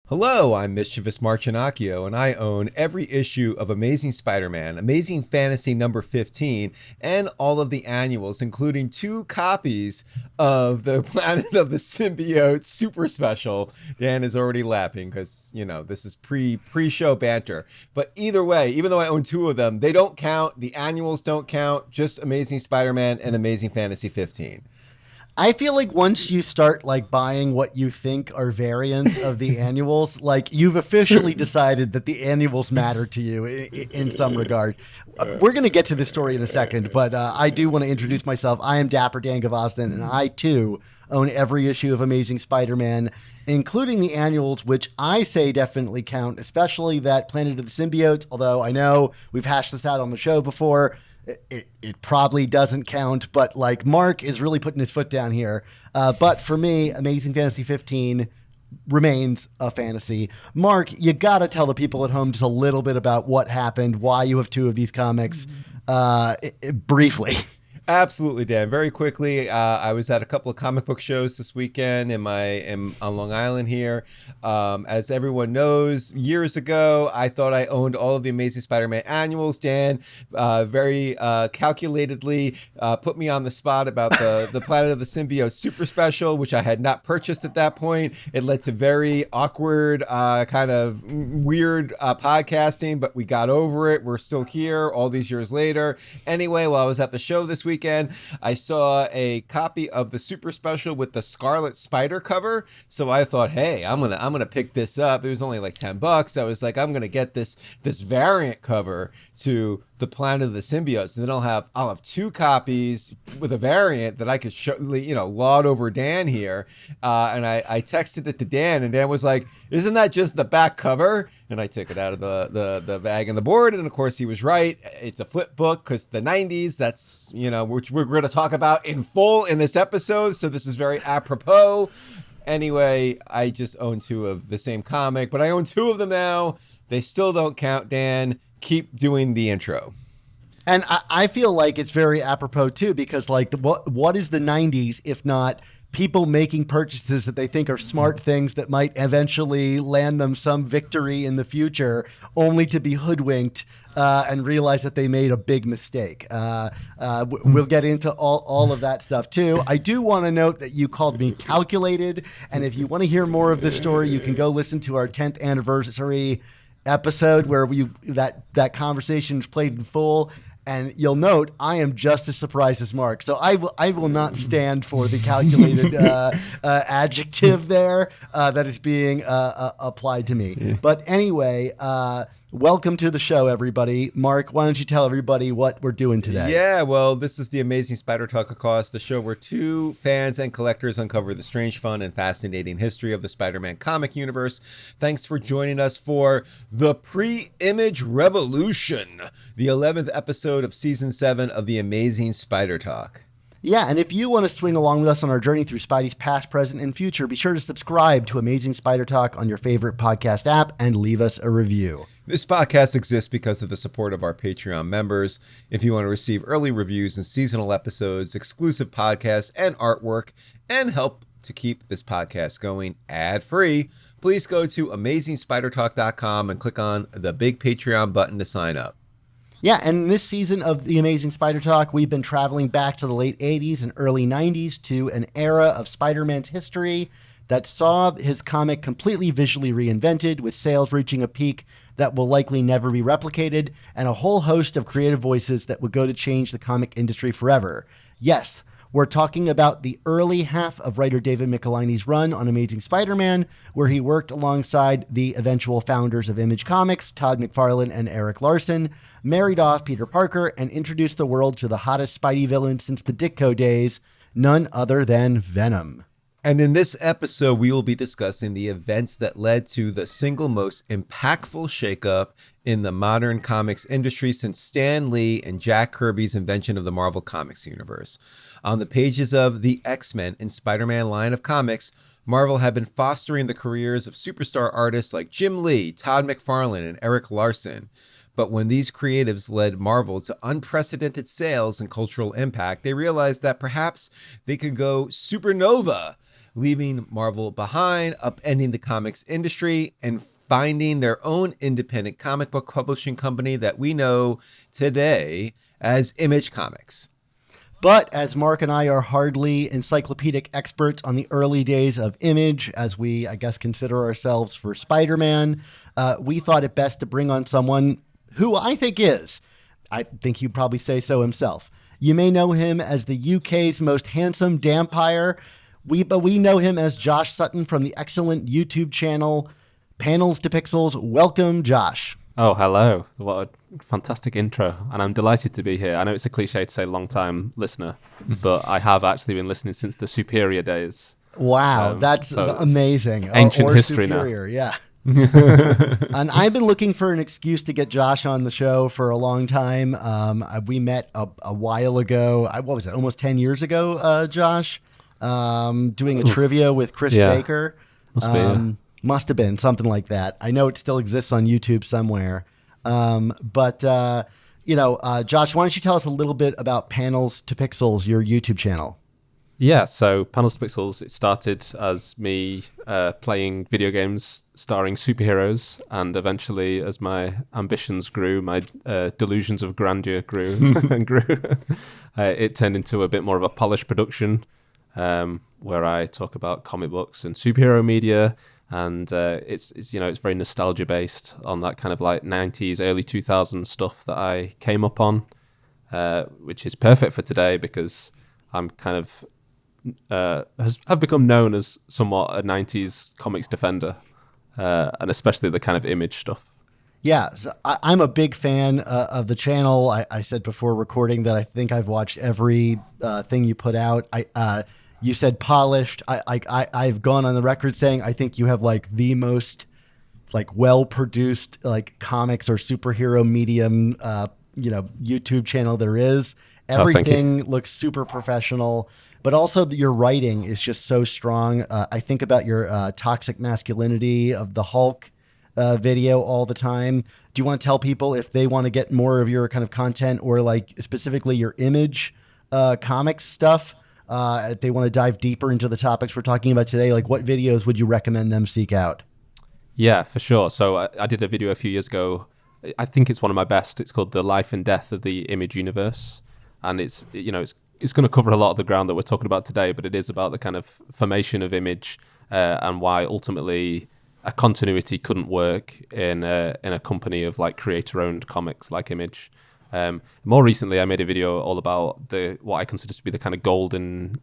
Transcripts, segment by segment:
Hello, I'm Mischievous Marchinacchio, and I own every issue of Amazing Spider-Man, Amazing Fantasy number 15, and all of the annuals, including 2 copies of the Planet of the Symbiote Super Special. Dan is already laughing because, this is pre-show banter. But either way, even though I own 2 of them, they don't count. The annuals don't count, just Amazing Spider-Man and Amazing Fantasy 15. I feel like once you start buying what you think are variants of the annuals, you've officially decided that the annuals matter to you in some regard. We're going to get to this story in a second, but I do want to introduce myself. I am Dapper Dan Gavosden, and I too own every issue of Amazing Spider-Man, including the annuals, which I say definitely count, especially that Planet of the Symbiotes, although I know we've hashed this out on the show before. It probably doesn't count, but Mark is really putting his foot down here. But for me, Amazing Fantasy 15 remains a fantasy. Mark, you got to tell the people at home just a little bit about what happened, why you have 2 of these comics, briefly. Absolutely, Dan. Very quickly, I was at a couple of comic book shows this weekend on Long Island here. As everyone knows, years ago, I thought I owned all of the Amazing Spider-Man annuals. Dan very calculatedly put me on the spot about the Planet of the Symbiote Super Special, which I had not purchased at that point. It led to very awkward, kind of weird podcasting, but we got over it. We're still here all these years later. Anyway, while I was at the show this weekend, I saw a copy of the Super Special with the Scarlet Spider cover. So I thought, hey, I'm gonna pick this up. It was only $10. I was like, I'm gonna get this variant cover to the Planet of the Symbiotes, and then I'll have 2 copies with a variant that I could show, laud over Dan here. And I texted it to Dan, and Dan was like, "Isn't that just the back cover?" And I took it out of the bag and the board, and of course he was right. It's a flip book because the 90s. That's which we're going to talk about in full in this episode. So this is very apropos. Anyway, I just own 2 of the same comic, but I own 2 of them now. They still don't count, Dan. Keep doing the intro. And I feel like it's very apropos too, because what is the 90s if not people making purchases that they think are smart things that might eventually land them some victory in the future, only to be hoodwinked and realize that they made a big mistake. We'll get into all of that stuff too. I do want to note that you called me calculated, and if you want to hear more of this story, you can go listen to our 10th anniversary episode where that conversation is played in full. And you'll note I am just as surprised as Mark. So I will not stand for the calculated adjective there that is being applied to me. Yeah. But anyway, welcome to the show, everybody. Mark, why don't you tell everybody what we're doing today? Yeah, well, this is the Amazing Spider Talk Across, the show where 2 fans and collectors uncover the strange, fun, and fascinating history of the Spider-Man comic universe. Thanks for joining us for the Pre-Image Revolution, the 11th episode of Season 7 of the Amazing Spider Talk. Yeah, and if you want to swing along with us on our journey through Spidey's past, present, and future, be sure to subscribe to Amazing Spider Talk on your favorite podcast app and leave us a review. This podcast exists because of the support of our Patreon members. If you want to receive early reviews and seasonal episodes, exclusive podcasts, and artwork, and help to keep this podcast going ad-free, please go to AmazingSpiderTalk.com and click on the big Patreon button to sign up. Yeah, and this season of the Amazing Spider Talk, we've been traveling back to the late 80s and early 90s to an era of Spider-Man's history that saw his comic completely visually reinvented, with sales reaching a peak that will likely never be replicated, and a whole host of creative voices that would go to change the comic industry forever. Yes, we're talking about the early half of writer David Michelinie's run on Amazing Spider-Man, where he worked alongside the eventual founders of Image Comics, Todd McFarlane and Erik Larsen, married off Peter Parker, and introduced the world to the hottest Spidey villain since the Ditko days, none other than Venom. And in this episode, we will be discussing the events that led to the single most impactful shakeup in the modern comics industry since Stan Lee and Jack Kirby's invention of the Marvel Comics universe. On the pages of the X-Men and Spider-Man line of comics, Marvel had been fostering the careers of superstar artists like Jim Lee, Todd McFarlane, and Erik Larsen. But when these creatives led Marvel to unprecedented sales and cultural impact, they realized that perhaps they could go supernova leaving Marvel behind, upending the comics industry, and finding their own independent comic book publishing company that we know today as Image Comics. But as Mark and I are hardly encyclopedic experts on the early days of Image, as we, I guess, consider ourselves for Spider-Man, we thought it best to bring on someone who I think he'd probably say so himself. You may know him as the UK's most handsome dhampire, but we know him as Josh Sutton from the excellent YouTube channel Panels to Pixels. Welcome, Josh. Oh, hello. What a fantastic intro. And I'm delighted to be here. I know it's a cliche to say long-time listener, but I have actually been listening since the Superior days. Wow, that's amazing. Ancient or history Superior, now. Yeah. And I've been looking for an excuse to get Josh on the show for a long time. We met a while ago. What was it? Almost 10 years ago, Josh, doing a trivia with Chris Baker. Must be, Must have been something like that. I know it still exists on YouTube somewhere. But Josh, why don't you tell us a little bit about Panels to Pixels, your YouTube channel? Yeah, so Panels to Pixels, it started as me playing video games starring superheroes, and eventually, as my ambitions grew, my delusions of grandeur grew and grew. It turned into a bit more of a polished production, where I talk about comic books and superhero media, and it's very nostalgia based on that kind of like 90s, early 2000s stuff that I came up on, which is perfect for today because I'm kind of have become known as somewhat a 90s comics defender, and especially the kind of Image stuff. Yeah, so I'm a big fan of the channel. I said before recording that I think I've watched every thing you put out. You said polished. I've gone on the record saying I think you have like the most like well-produced like comics or superhero medium YouTube channel there is. Everything looks super professional, but also your writing is just so strong. I think about your toxic masculinity of the Hulk video all the time. Do you want to tell people if they want to get more of your kind of content or like specifically your Image comics stuff? If they want to dive deeper into the topics we're talking about today, like what videos would you recommend them seek out? Yeah, for sure. So I did a video a few years ago. I think it's one of my best. It's called The Life and Death of the Image Universe. And it's going to cover a lot of the ground that we're talking about today, but it is about the kind of formation of Image and why ultimately a continuity couldn't work in a company of like creator-owned comics like Image. More recently, I made a video all about what I consider to be the kind of golden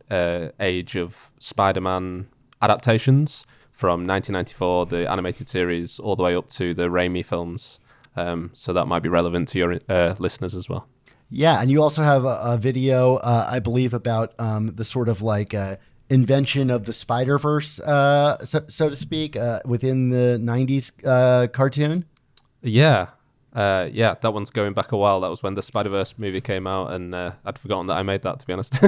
age of Spider-Man adaptations from 1994, the animated series, all the way up to the Raimi films. So that might be relevant to your listeners as well. Yeah, and you also have a video, I believe, about the sort of like invention of the Spider-Verse, so to speak, within the 90s cartoon. Yeah. That one's going back a while. That was when the Spider-Verse movie came out, and I'd forgotten that I made that, to be honest.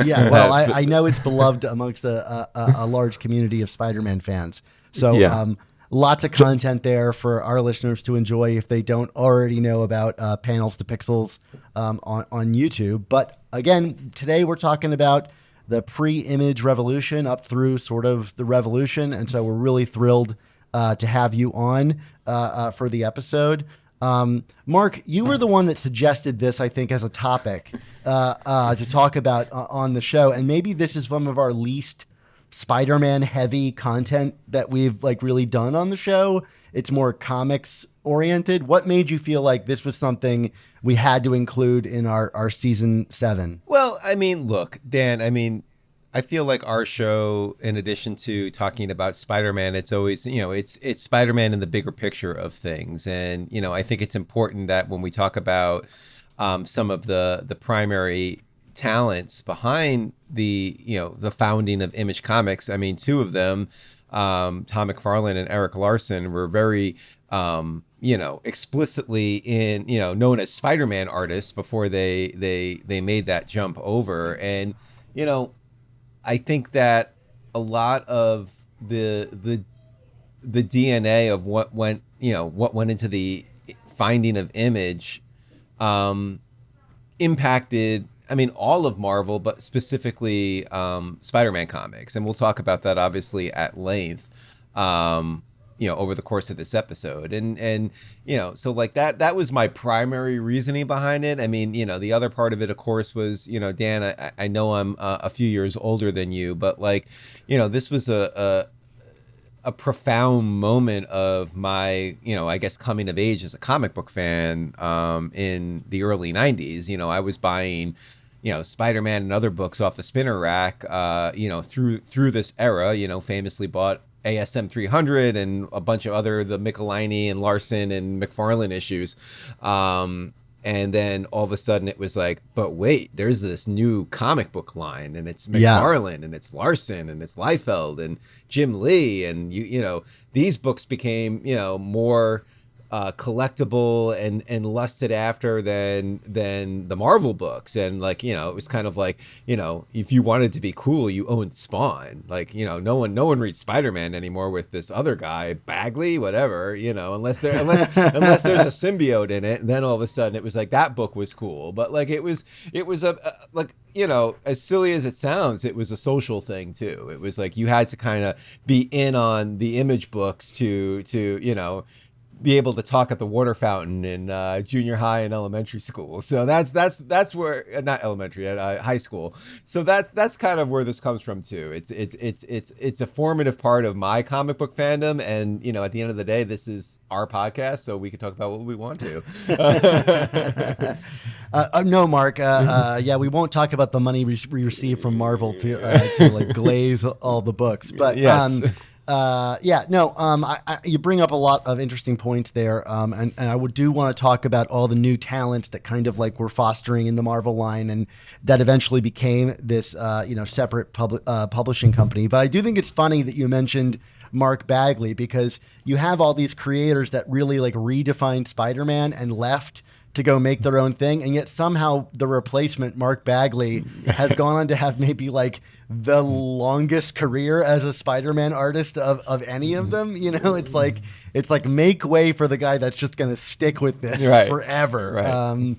Yeah, well, I know it's beloved amongst a large community of Spider-Man fans. So lots of content there for our listeners to enjoy if they don't already know about Panels to Pixels on YouTube. But again, today we're talking about the pre-Image revolution up through sort of the revolution, and so we're really thrilled to have you on for the episode. Mark, you were the one that suggested this, I think, as a topic to talk about on the show. And maybe this is one of our least Spider-Man heavy content that we've like really done on the show. It's more comics oriented. What made you feel like this was something we had to include in our season 7? Well, I mean, look, Dan, I feel like our show, in addition to talking about Spider-Man, it's always, it's Spider-Man in the bigger picture of things. And, I think it's important that when we talk about some of the primary talents behind the founding of Image Comics, two of them, Todd McFarlane and Erik Larsen, were very, explicitly known as Spider-Man artists before they made that jump over. And, I think that a lot of the DNA of what went into the finding of Image impacted I mean, all of Marvel, but specifically Spider-Man comics. And we'll talk about that obviously at length, over the course of this episode. And so like that was my primary reasoning behind it. I mean, the other part of it, of course, was, Dan, I know I'm a few years older than you, but like, this was a profound moment of my, I guess, coming of age as a comic book fan in the early 90s. I was buying, Spider-Man and other books off the spinner rack, through this era, famously bought ASM 300 and a bunch of the Michelini and Larsen and McFarlane issues. And then all of a sudden it was like, but wait, there's this new comic book line, and it's McFarlane and it's Larsen and it's Liefeld and Jim Lee. And, these books became, more collectible and lusted after than the Marvel books. And like, it was kind of like, if you wanted to be cool, you owned Spawn. Like, no one reads Spider-Man anymore with this other guy, Bagley, whatever, unless there's a symbiote in it. And then all of a sudden it was like that book was cool. But like it was like, as silly as it sounds, it was a social thing too. It was like you had to kind of be in on the Image books to be able to talk at the water fountain in junior high and elementary school. So that's where, not elementary, at high school. So that's kind of where this comes from too. It's a formative part of my comic book fandom, and at the end of the day, this is our podcast, so we can talk about what we want to. No, Mark. Yeah, we won't talk about the money we receive from Marvel to like glaze all the books, but yes. You bring up a lot of interesting points there, and I do want to talk about all the new talents that kind of like we're fostering in the Marvel line, and that eventually became this separate publishing company. But I do think it's funny that you mentioned Mark Bagley, because you have all these creators that really like redefined Spider-Man and left to go make their own thing, and yet somehow the replacement, Mark Bagley, has gone on to have maybe like the longest career as a Spider-Man artist of any of them. It's like make way for the guy that's just going to stick with this forever. Right.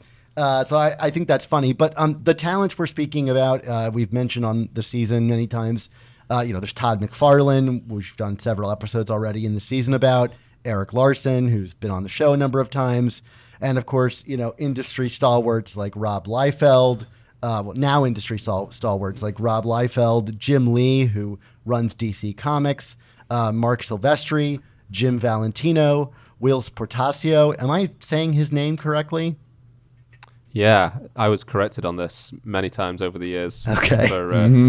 So I think that's funny. But the talents we're speaking about, we've mentioned on the season many times. There's Todd McFarlane, we've done several episodes already in the season about. Erik Larsen, who's been on the show a number of times. And of course, industry stalwarts like Rob Liefeld, now industry stalwarts like Rob Liefeld, Jim Lee, who runs DC Comics, Mark Silvestri, Jim Valentino, Whilce Portacio. Am I saying his name correctly? Yeah, I was corrected on this many times over the years. Okay.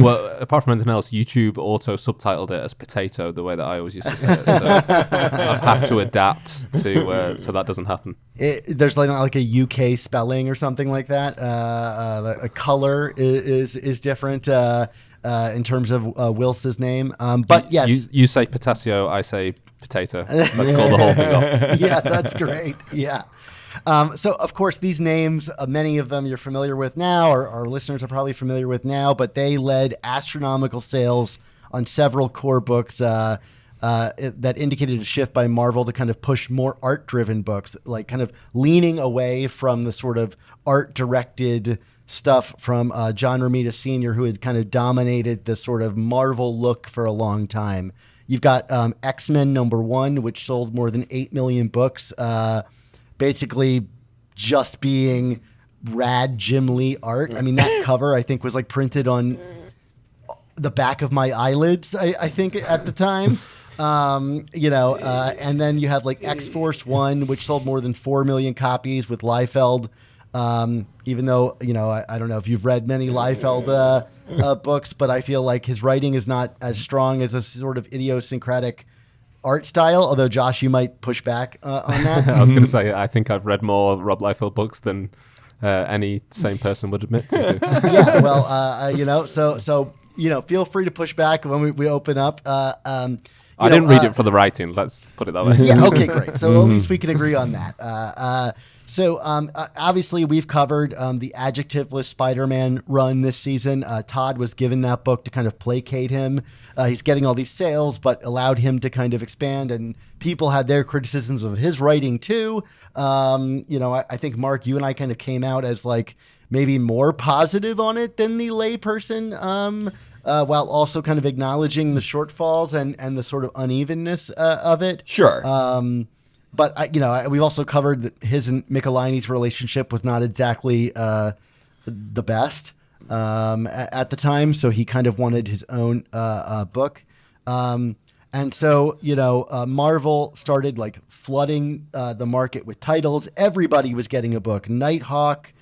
Well, apart from anything else, YouTube auto subtitled it as potato, the way that I always used to say it. So I've had to adapt to so that doesn't happen. There's like a UK spelling or something like that. A color is different in terms of Whilce's name. But yes, you say potassium, I say potato. Let's call the whole thing off. Yeah, that's great. Yeah. So, of course, these names, many of them you're familiar with now, or our listeners are probably familiar with now, but they led astronomical sales on several core books that indicated a shift by Marvel to kind of push more art-driven books, like kind of leaning away from the sort of art-directed stuff from John Romita Sr., who had kind of dominated the sort of Marvel look for a long time. You've got X-Men #1, which sold more than 8 million books, basically just being rad Jim Lee art. I mean, that cover, I think, was like printed on the back of my eyelids, I think, at the time. And then you have like X-Force 1, which sold more than 4 million copies with Liefeld. Even though, I don't know if you've read many Liefeld books, but I feel like his writing is not as strong as a sort of idiosyncratic art style, although Josh, you might push back on that. I was going to say, I think I've read more Rob Liefeld books than any sane person would admit to. Yeah, well, so feel free to push back when we open up. I didn't read it for the writing. Let's put it that way. Yeah. Okay. Great. So at least we can agree on that. Obviously, we've covered the adjectiveless Spider-Man run this season. Todd was given that book to kind of placate him. He's getting all these sales, but allowed him to kind of expand, and people had their criticisms of his writing too. I think, Mark, you and I kind of came out as like maybe more positive on it than the layperson, while also kind of acknowledging the shortfalls and the sort of unevenness of it. Sure. But we've also covered that his and Michelinie's relationship was not exactly the best at the time, so he kind of wanted his own book. And so, Marvel started like flooding the market with titles. Everybody was getting a book. Nighthawk,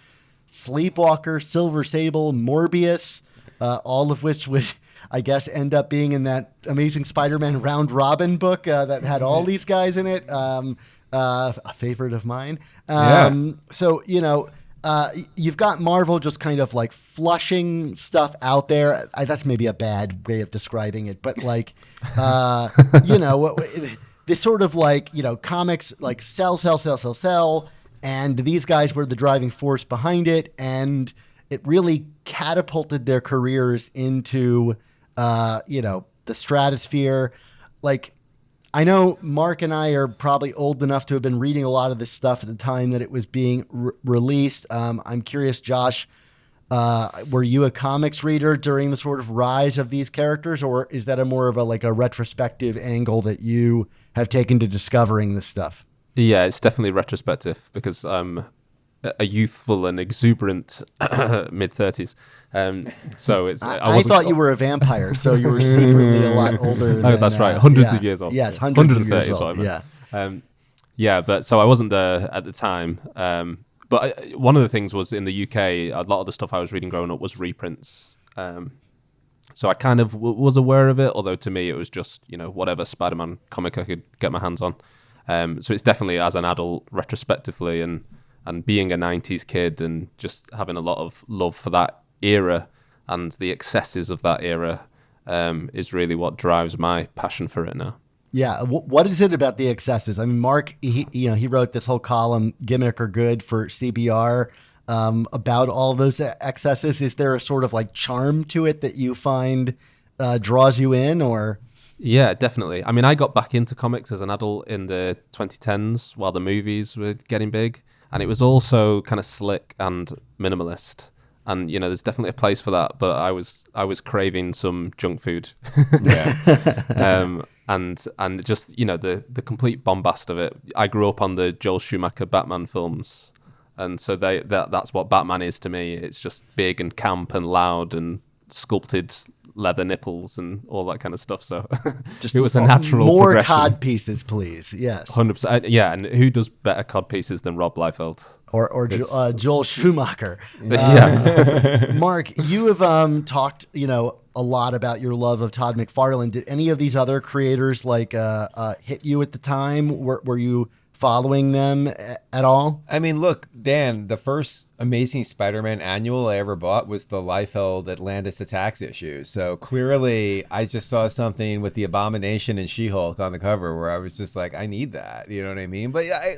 Sleepwalker, Silver Sable, Morbius, all of which would, I guess, end up being in that Amazing Spider-Man Round Robin book that had all these guys in it. A favorite of mine. So, you've got Marvel just kind of like flushing stuff out there. That's maybe a bad way of describing it, but like, this sort of like, comics like sell. And these guys were the driving force behind it. And it really catapulted their careers into, the stratosphere. Like, I know Mark and I are probably old enough to have been reading a lot of this stuff at the time that it was being released. I'm curious, Josh, were you a comics reader during the sort of rise of these characters, or is that a more of a retrospective angle that you have taken to discovering this stuff? Yeah, it's definitely retrospective because I'm a youthful and exuberant mid-30s. So it's. I thought you were a vampire, so you were secretly a lot older. Oh, that's right. Hundreds of years old. Yes, hundreds of years old. Yeah. But so I wasn't there at the time. But one of the things was in the UK, a lot of the stuff I was reading growing up was reprints. So I kind of was aware of it, although to me it was just, whatever Spider-Man comic I could get my hands on. So it's definitely as an adult retrospectively and being a 90s kid and just having a lot of love for that era and the excesses of that era is really what drives my passion for it now. Yeah. What is it about the excesses? I mean, Mark, he wrote this whole column, Gimmick or Good, for CBR about all those excesses. Is there a sort of like charm to it that you find draws you in, or? Yeah, definitely. I mean, I got back into comics as an adult in the 2010s while the movies were getting big. And it was also kind of slick and minimalist. And, there's definitely a place for that. But I was craving some junk food. And just, the complete bombast of it. I grew up on the Joel Schumacher Batman films. And so that's what Batman is to me. It's just big and camp and loud and sculpted leather nipples and all that kind of stuff. So just it was a natural more progression. cod pieces, please. Yes, 100%. Yeah, and who does better cod pieces than Rob Liefeld or Joel Schumacher? Mark, you have talked a lot about your love of Todd McFarlane. Did any of these other creators hit you at the time? Were you following them at all? I mean, look, Dan, the first Amazing Spider-Man annual I ever bought was the Liefeld Atlantis Attacks issue. So clearly I just saw something with the Abomination and She-Hulk on the cover where I was just like, I need that. You know what I mean? But yeah,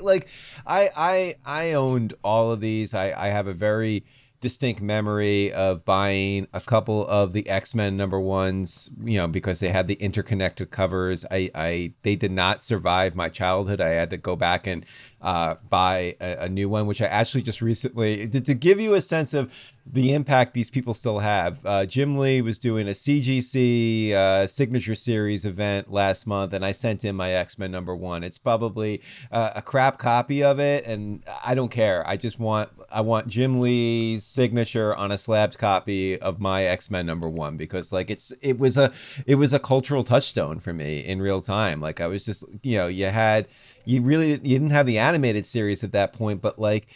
I owned all of these. I have a very distinct memory of buying a couple of the X-Men #1s, because they had the interconnected covers. They did not survive my childhood. I had to go back and buy a new one, which I actually just recently, to give you a sense of the impact these people still have. Jim Lee was doing a CGC signature series event last month, and I sent in my X-Men #1. It's probably a crap copy of it, and I don't care. I want Jim Lee's signature on a slabs copy of my X-Men #1 because it was a cultural touchstone for me in real time. Like I was just, you you didn't have the animated series at that point, but what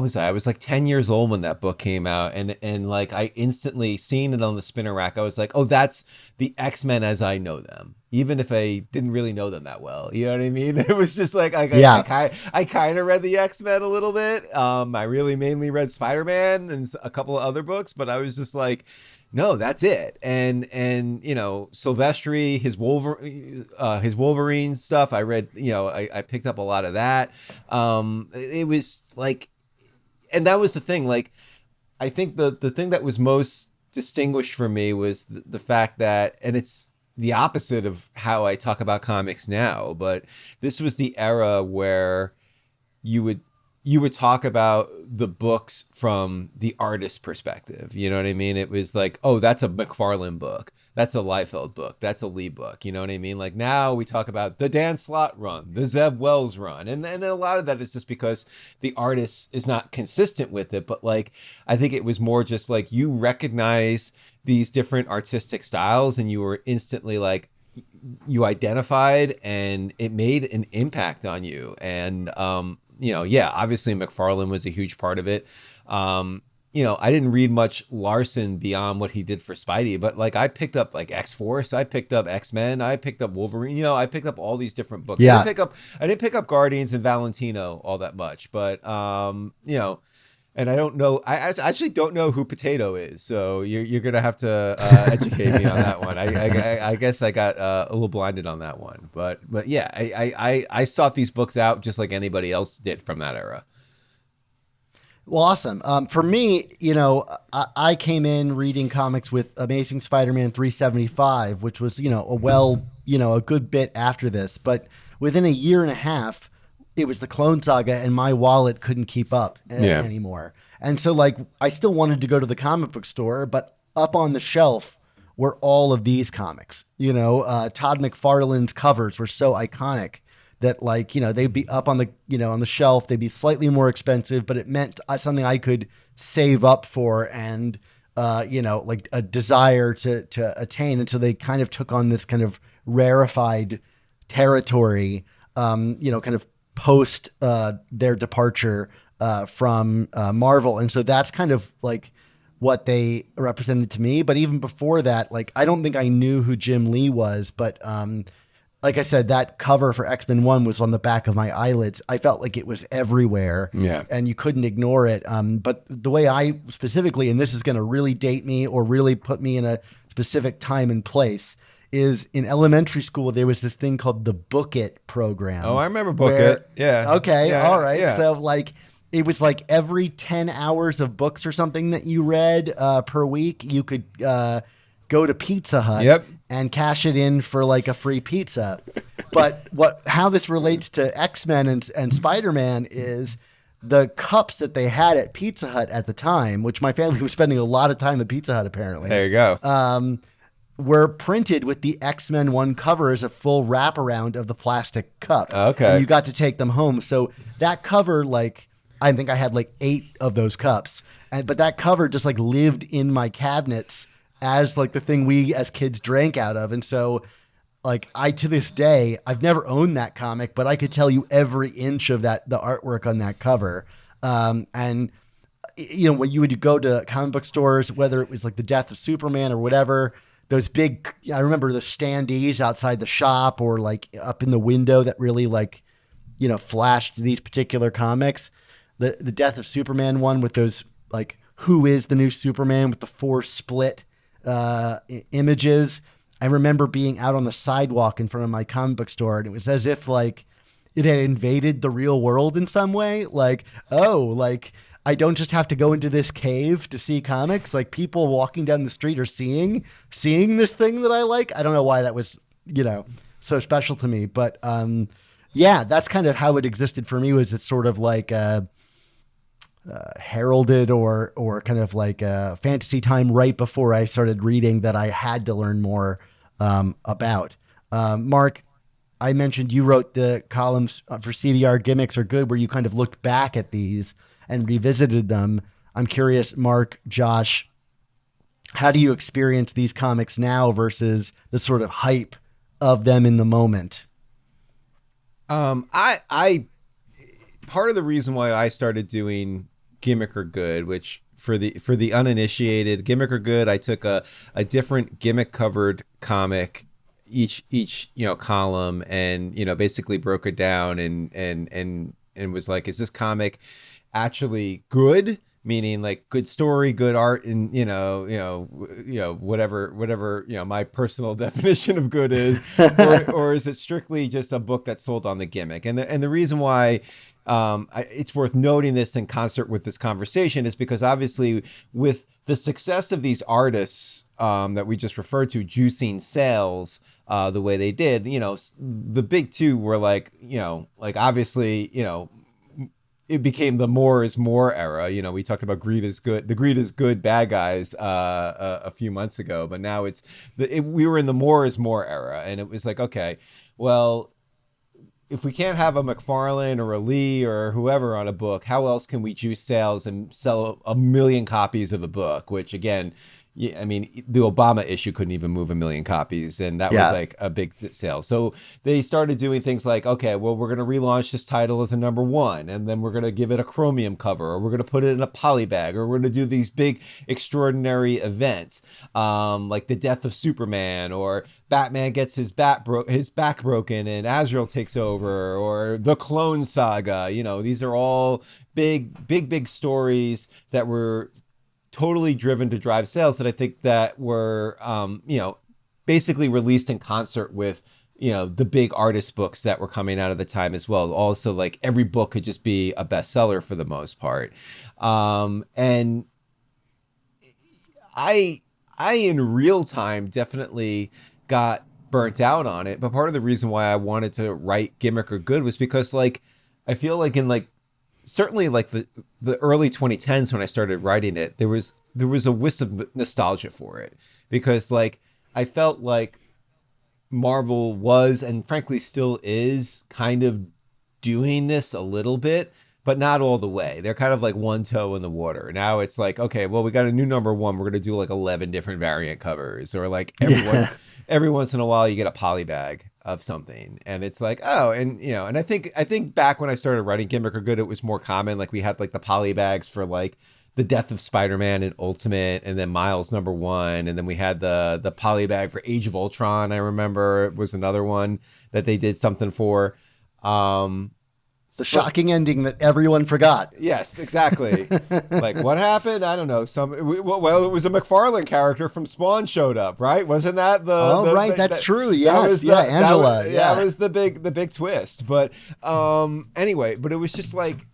was I? I was like 10 years old when that book came out, and I instantly seen it on the spinner rack. I was like, oh, that's the X-Men as I know them, even if I didn't really know them that well. You know what I mean? It was just like I kind of read the X-Men a little bit. I really mainly read Spider-Man and a couple of other books, but I was just like, no, that's it. And you know, Silvestri, his Wolverine stuff. I read, you know, I picked up a lot of that. It was like, and that was the thing. Like, I think the thing that was most distinguished for me was the fact that, and it's the opposite of how I talk about comics now, but this was the era where you would talk about the books from the artist's perspective. You know what I mean? It was like, oh, that's a McFarlane book. That's a Liefeld book. That's a Lee book. You know what I mean? Like now we talk about the Dan Slott run, the Zeb Wells run. And a lot of that is just because the artist is not consistent with it. But like, I think it was more just like you recognize these different artistic styles and you were instantly like, you identified and it made an impact on you. And, you know, yeah, obviously McFarlane was a huge part of it. You know, I didn't read much Larsen beyond what he did for Spidey, but like I picked up like X-Force, I picked up X-Men, I picked up Wolverine, you know, I picked up all these different books. Yeah. I didn't pick up Guardians and Valentino all that much, but you know, and I don't know, I actually don't know who Potato is, so you're gonna have to educate me on that one. I guess I got a little blinded on that one, but yeah, I sought these books out just like anybody else did from that era. Well, awesome. For me, you know, I came in reading comics with Amazing Spider-Man 375, which was, you know, a good bit after this. But within a year and a half, it was the Clone Saga, and my wallet couldn't keep up anymore. And so, like, I still wanted to go to the comic book store, but up on the shelf were all of these comics. You know, Todd McFarlane's covers were so iconic that, like, you know, they'd be up on the, you know, on the shelf. They'd be slightly more expensive, but it meant something I could save up for and, you know, like a desire to attain. And so they kind of took on this kind of rarefied territory, you know, kind of post their departure from Marvel. And so that's kind of like what they represented to me. But even before that, like, I don't think I knew who Jim Lee was, but like I said, that cover for X-Men 1 was on the back of my eyelids. I felt like it was everywhere, and you couldn't ignore it. But the way I specifically, and this is going to really date me or really put me in a specific time and place, is in elementary school, there was this thing called the Book It program. Oh, I remember Book It. Yeah. Okay. Yeah, all right. yeah. So like, it was like every 10 hours of books or something that you read per week, you could go to Pizza Hut and cash it in for like a free pizza. But how this relates to X-Men and Spider-Man is the cups that they had at Pizza Hut at the time, which my family was spending a lot of time at Pizza Hut apparently. There you go. Were printed with the X-Men 1 cover as a full wraparound of the plastic cup. Okay. And you got to take them home. So that cover, like, I think I had like 8 of those cups. But that cover just like lived in my cabinets as like the thing we as kids drank out of. And so like to this day, I've never owned that comic, but I could tell you every inch of the artwork on that cover. And you know, when you would go to comic book stores, whether it was like the Death of Superman or whatever, those big, I remember the standees outside the shop or like up in the window that really like, you know, flashed these particular comics. The Death of Superman one with those like, who is the new Superman with the 4 split images. I remember being out on the sidewalk in front of my comic book store, and it was as if like it had invaded the real world in some way. Like, oh, like I don't just have to go into this cave to see comics. Like people walking down the street are seeing this thing that I like. I don't know why that was, you know, so special to me, but yeah, that's kind of how it existed for me. Was it's sort of like heralded or kind of like a fantasy time right before I started reading that I had to learn more about. Mark, I mentioned you wrote the columns for CBR Gimmicks Are Good, where you kind of looked back at these and revisited them. I'm curious, Mark, Josh, how do you experience these comics now versus the sort of hype of them in the moment? I part of the reason why I started doing Gimmick Are Good, which for the uninitiated, Gimmick Are Good, I took a different gimmick covered comic each you know column, and you know basically broke it down and was like, is this comic actually good meaning like good story, good art, and whatever my personal definition of good is, or is it strictly just a book that's sold on the gimmick? And the reason why it's worth noting this in concert with this conversation is because obviously with the success of these artists that we just referred to juicing sales the way they did, the big two were like obviously, it became the more is more era. We talked about greed is good, the greed is good bad guys a few months ago, but now we were in the more is more era, and it was like, okay, well, if we can't have a McFarlane or a Lee or whoever on a book, how else can we juice sales and sell 1 million copies of a book? Which again, I mean, the Obama issue couldn't even move 1 million copies, and that was like a big sale. So they started doing things like, okay, well, we're going to relaunch this title as a #1, and then we're going to give it a chromium cover, or we're going to put it in a poly bag, or we're going to do these big extraordinary events, like the death of Superman, or Batman gets his back broken and Azrael takes over, or the Clone Saga. These are all big stories that were totally driven to drive sales, that I think that were, basically released in concert with, the big artist books that were coming out of the time as well. Also, like every book could just be a bestseller for the most part. And I in real time definitely got burnt out on it. But part of the reason why I wanted to write Gimmick or Good was because like, I feel like in like, certainly like the early 2010s when I started writing it, there was a whiff of nostalgia for it, because like I felt like Marvel was, and frankly still is, kind of doing this a little bit, but not all the way. They're kind of like one toe in the water. Now it's like, okay, well, we got a new #1. We're going to do like 11 different variant covers, or like every once in a while you get a poly bag of something, and it's like, oh, and and I think back when I started writing Gimmick or Good, it was more common. Like we had like the poly bags for like the death of Spider-Man and Ultimate, and then Miles #1, and then we had the poly bag for Age of Ultron. I remember it was another one that they did something for. The shocking ending that everyone forgot. Yes, exactly. Like, what happened? I don't know. Well, it was a McFarlane character from Spawn showed up, right? Wasn't that that's true. Yes, Angela. That was the big twist. But anyway, but it was just like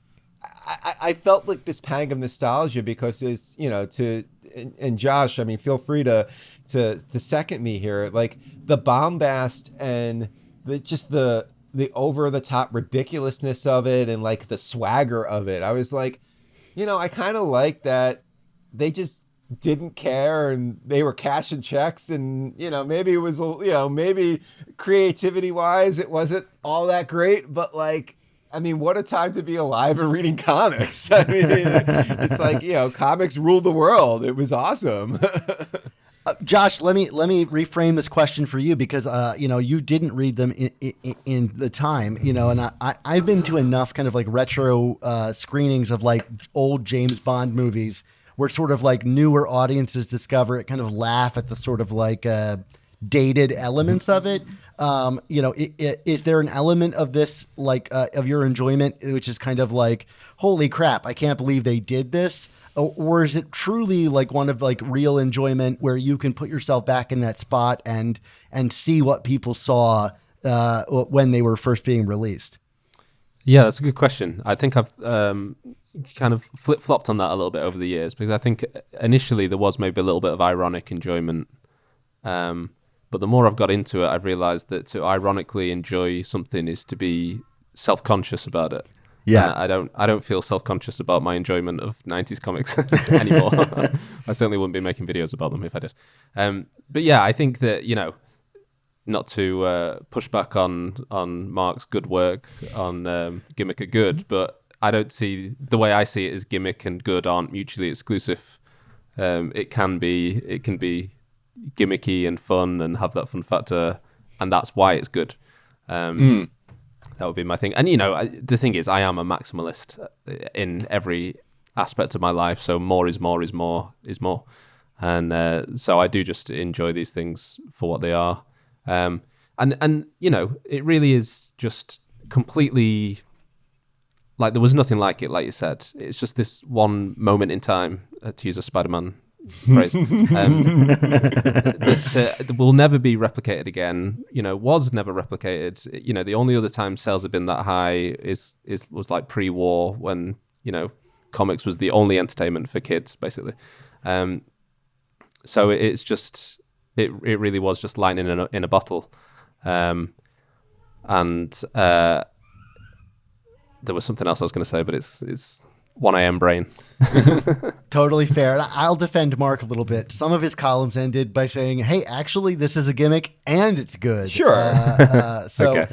I felt like this pang of nostalgia, because it's and Josh, I mean, feel free to second me here. Like the bombast and the over-the-top ridiculousness of it, and like the swagger of it. I was like, I kind of like that they just didn't care, and they were cashing checks, and maybe it was maybe creativity-wise it wasn't all that great, but like, I mean, what a time to be alive and reading comics. I mean, it's like, comics ruled the world. It was awesome. Josh, let me reframe this question for you, because you didn't read them in the time, and I've been to enough kind of like retro screenings of like old James Bond movies where sort of like newer audiences discover it, kind of laugh at the sort of like dated elements of it. Is there an element of this, like of your enjoyment, which is kind of like, holy crap, I can't believe they did this? Or is it truly like one of like real enjoyment where you can put yourself back in that spot and see what people saw when they were first being released? Yeah, that's a good question. I think I've kind of flip-flopped on that a little bit over the years, because I think initially there was maybe a little bit of ironic enjoyment. But the more I've got into it, I've realized that to ironically enjoy something is to be self-conscious about it. Yeah, I don't feel self-conscious about my enjoyment of 90s comics anymore. I certainly wouldn't be making videos about them if I did. But yeah, I think that, not to push back on Mark's good work on Gimmick or Good, but I don't see, the way I see it is Gimmick and Good aren't mutually exclusive. It can be gimmicky and fun and have that fun factor, and that's why it's good. That would be my thing. And the thing is, I am a maximalist in every aspect of my life, so more is more is more is more, and so I do just enjoy these things for what they are. And it really is just completely like there was nothing like it, like you said. It's just this one moment in time, to use a Spider-Man phrase, that will never be replicated again. Was never replicated. The only other time sales have been that high was like pre-war, when comics was the only entertainment for kids, basically. So it's just it really was just lightning in a bottle, and there was something else I was going to say, but it's 1 a.m. brain. Totally fair. I'll defend Mark a little bit. Some of his columns ended by saying, hey, actually, this is a gimmick and it's good. Sure. So, Okay.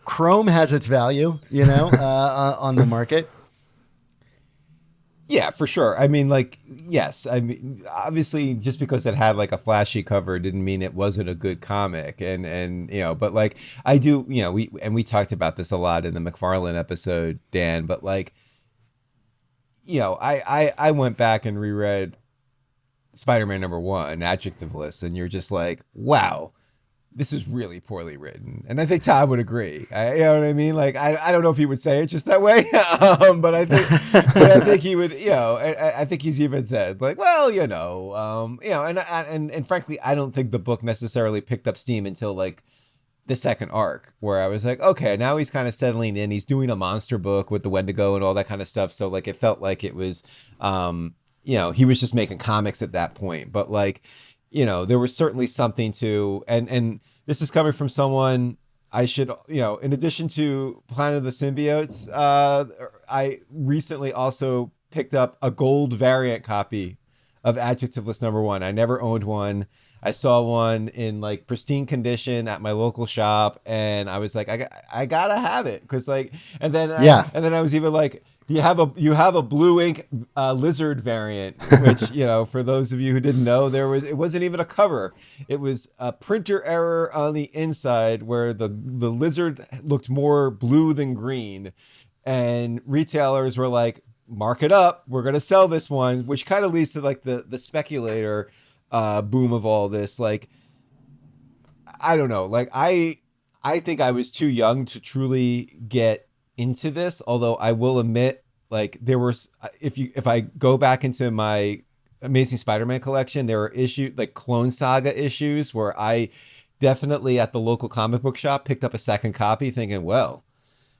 Chrome has its value, on the market. Yeah, for sure. I mean, yes. I mean, obviously, just because it had like a flashy cover didn't mean it wasn't a good comic. And but I do, we talked about this a lot in the McFarlane episode, Dan. But I went back and reread Spider-Man #1, Adjective List, and you're just like, wow, this is really poorly written. And I think Todd would agree. You know what I mean? I don't know if he would say it just that way, but I think he would. I think he's even said and frankly, I don't think the book necessarily picked up steam until the second arc, where I was like, okay, now he's kind of settling in. He's doing a monster book with the Wendigo and all that kind of stuff. So it felt like it was, he was just making comics at that point. But there was certainly something to, and this is coming from someone I should, in addition to Planet of the Symbiotes, I recently also picked up a gold variant copy of Adjective List #1. I never owned one. I saw one in pristine condition at my local shop, and I was like, I gotta have it, because and then I was even like, you have a blue ink lizard variant, which for those of you who didn't know, it wasn't even a cover. It was a printer error on the inside where the lizard looked more blue than green, and retailers were like, mark it up, we're gonna sell this one, which kind of leads to the speculator boom of all this. I don't know, I think I was too young to truly get into this, although I will admit, there was, if I go back into my Amazing Spider-Man collection, there were issues Clone Saga issues where I definitely at the local comic book shop picked up a second copy thinking, well,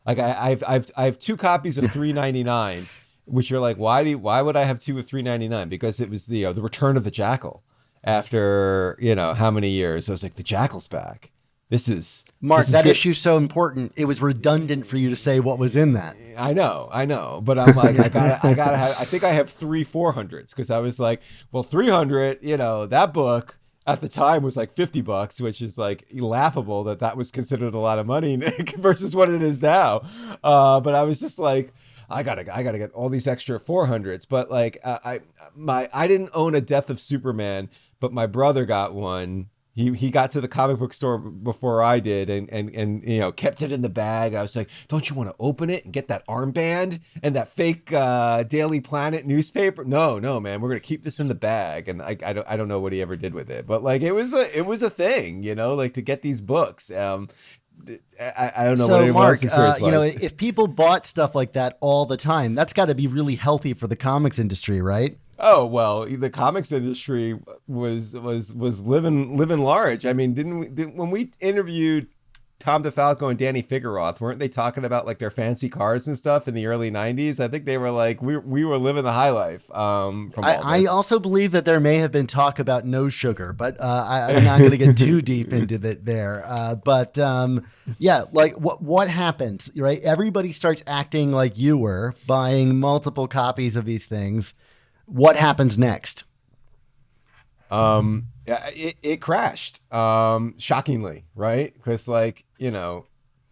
I have 2 copies of $3.99, which you're why would I have 2 of $3.99? Because it was the Return of the Jackal. After how many years, I was like, the Jackal's back. This is issue's so important. It was redundant for you to say what was in that. I know, but I'm like, I gotta have. I think I have 3 400s, because I was like, well, 300. That book at the time was $50, which is laughable that was considered a lot of money versus what it is now. But I was just like, I gotta get all these extra 400s. But I didn't own a Death of Superman, but my brother got one. He got to the comic book store before I did, and kept it in the bag. I was like, don't you want to open it and get that armband and that fake Daily Planet newspaper? No, man, we're gonna keep this in the bag. And I don't know what he ever did with it, but it was a thing, to get these books. I don't know what anyone else's experience was. If people bought stuff like that all the time, that's got to be really healthy for the comics industry, right? Oh, well, the comics industry was living large. I mean, when we interviewed Tom DeFalco and Danny Figueroth, weren't they talking about their fancy cars and stuff in the early 90s? I think they were we were living the high life. From all this. I also believe that there may have been talk about no sugar, but I'm not going to get too deep into that there. What happens, right? Everybody starts acting like you were, buying multiple copies of these things. What happens next? It crashed, shockingly, right? Because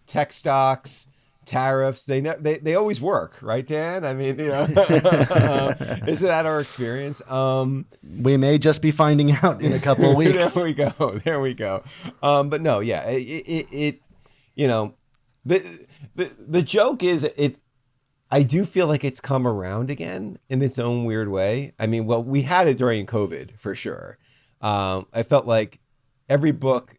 tech stocks, tariffs, they always work, right, Dan? I mean, isn't that our experience? We may just be finding out in a couple of weeks. There we go. But no, yeah, the joke is it. I do feel like it's come around again in its own weird way. I mean, well, we had it during COVID for sure. I felt like every book,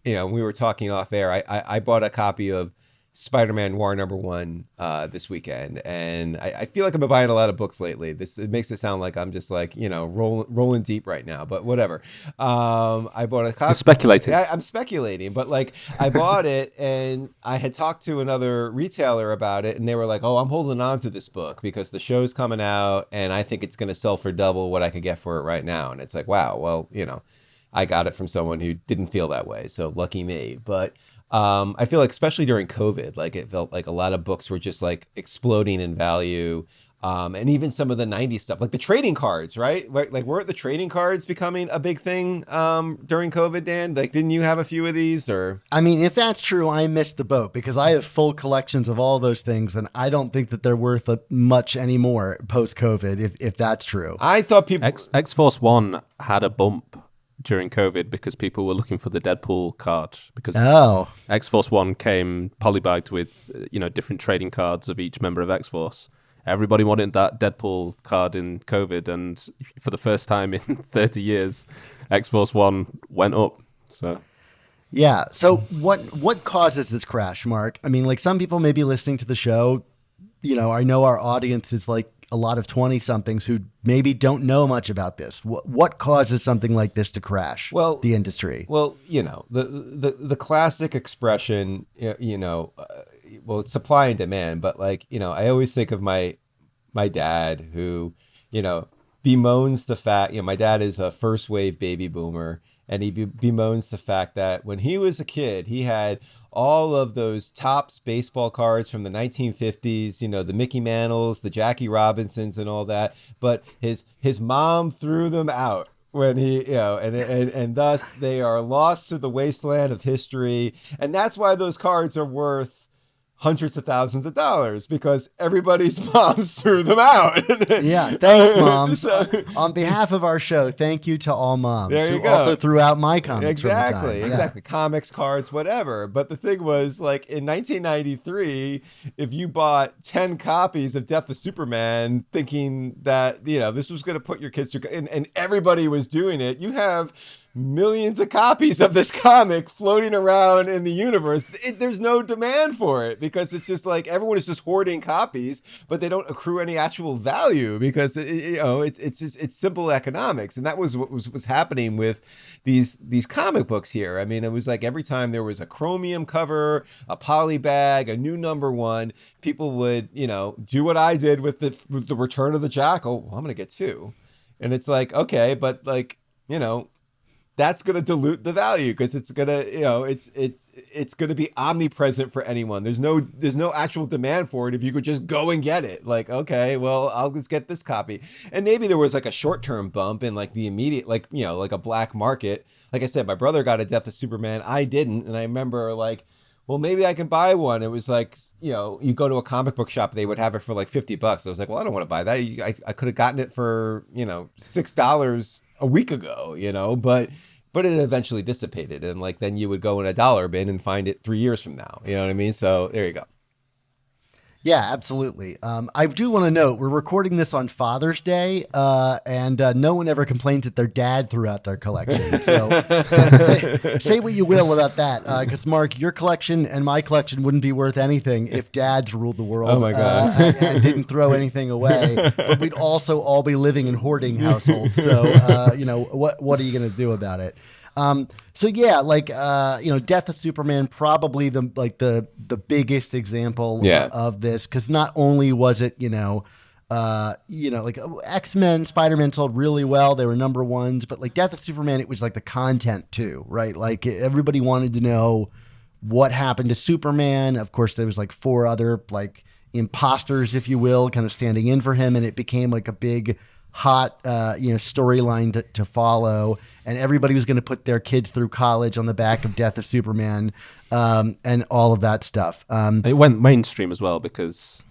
we were talking off air. I bought a copy of Spider-Man War #1 this weekend, and I feel like I've been buying a lot of books lately. It makes it sound like I'm just like rolling deep right now, but whatever. I bought a copy. You're speculating. I'm speculating, but like I bought it, and I had talked to another retailer about it, and they were like, "Oh, I'm holding on to this book because the show's coming out, and I think it's going to sell for double what I could get for it right now." And it's like, wow, well, I got it from someone who didn't feel that way, so lucky me. But I feel like especially during COVID, like it felt like a lot of books were just like exploding in value. And even some of the 90s stuff, like the trading cards, right? Like weren't the trading cards becoming a big thing during COVID, Dan? Like, didn't you have a few of these or? I mean, if that's true, I missed the boat because I have full collections of all those things. And I don't think that they're worth much anymore post-COVID, if that's true. I thought people... X-Force 1 had a bump during COVID because people were looking for the Deadpool card because X-Force 1 came polybagged with different trading cards of each member of X-Force. Everybody wanted that Deadpool card in COVID, and for the first time in 30 years, X-Force 1 went up. So yeah. So what causes this crash, Mark? I mean, like some people may be listening to the show. I know our audience is like a lot of 20-somethings who maybe don't know much about this. What causes something like this to crash? The industry. Well, the classic expression, well, it's supply and demand, but like, I always think of my dad who, bemoans the fact, my dad is a first wave baby boomer, and he bemoans the fact that when he was a kid, he had all of those Topps baseball cards from the 1950s, the Mickey Mantles, the Jackie Robinsons and all that. But his mom threw them out when he, and thus they are lost to the wasteland of history. And that's why those cards are worth hundreds of thousands of dollars because everybody's moms threw them out. Yeah, thanks, moms. On behalf of our show, thank you to all moms who also threw out my comics. Exactly. Comics, cards, whatever. But the thing was, like in 1993, if you bought 10 copies of Death of Superman, thinking that this was going to put your kids through, and everybody was doing it, you have millions of copies of this comic floating around in the universe. There's no demand for it because it's just like everyone is just hoarding copies, but they don't accrue any actual value because it's simple economics, and that was what was happening with these comic books here. I mean, it was like every time there was a chromium cover, a poly bag, a new #1, people would do what I did with the Return of the Jackal. Well, I'm gonna get 2, and it's like okay, but like that's going to dilute the value because it's going to, it's going to be omnipresent for anyone. There's no actual demand for it if you could just go and get it. Like, okay, well, I'll just get this copy. And maybe there was like a short-term bump in like the immediate, like, like a black market. Like I said, my brother got a Death of Superman. I didn't. And I remember like, well, maybe I can buy one. It was like, you go to a comic book shop, they would have it for like $50. I was like, well, I don't want to buy that. I could have gotten it for, $6 a week ago, but it eventually dissipated. And like, then you would go in a dollar bin and find it 3 years from now. You know what I mean? So there you go. Yeah, absolutely. I do want to note we're recording this on Father's Day, and no one ever complains that their dad threw out their collection. So say what you will about that, because Mark, your collection and my collection wouldn't be worth anything if dads ruled the world. Oh my God. And didn't throw anything away. But we'd also all be living in hoarding households. So what are you going to do about it? So yeah, like, Death of Superman, probably the biggest example of this. Cause not only was it, like X-Men, Spider-Man sold really well. They were #1s, but like Death of Superman, it was like the content too, right? Like everybody wanted to know what happened to Superman. Of course, there was like 4 other like imposters, if you will, kind of standing in for him. And it became like a big, hot, storyline to follow, and everybody was going to put their kids through college on the back of Death of Superman, and all of that stuff. It went mainstream as well because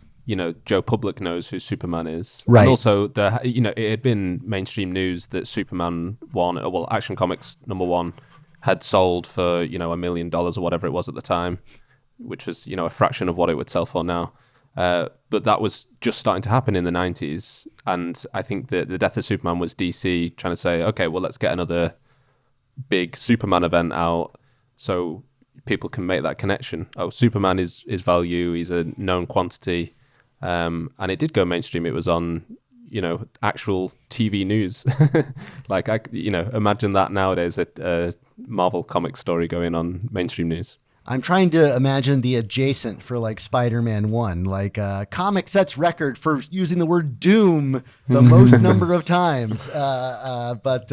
Joe Public knows who Superman is, right? And also it had been mainstream news that Superman 1, well, Action Comics #1, had sold for $1 million or whatever it was at the time, which was a fraction of what it would sell for now. But that was just starting to happen in the 90s. And I think that the Death of Superman was DC trying to say, okay, well, let's get another big Superman event out so people can make that connection. Oh, Superman is value. He's a known quantity. And it did go mainstream. It was on, actual TV news. Like, imagine that nowadays, a Marvel comic story going on mainstream news. I'm trying to imagine the adjacent for like Spider-Man 1, like comic sets record for using the word doom the most number of times. That's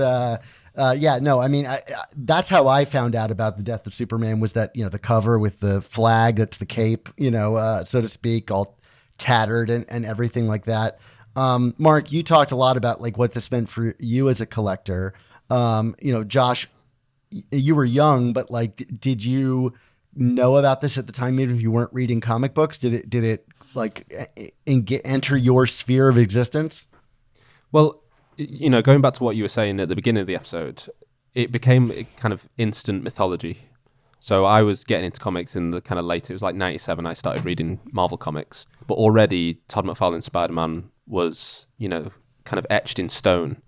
how I found out about the death of Superman, was that, the cover with the flag, that's the cape, so to speak, all tattered and everything like that. Mark, you talked a lot about like what this meant for you as a collector. Josh, you were young, but like, did you know about this at the time, even if you weren't reading comic books? Did it like enter your sphere of existence? Well, going back to what you were saying at the beginning of the episode, it became kind of instant mythology. So I was getting into comics in the kind of late, it was like 97, I started reading Marvel comics, but already Todd McFarlane's Spider-Man was, kind of etched in stone.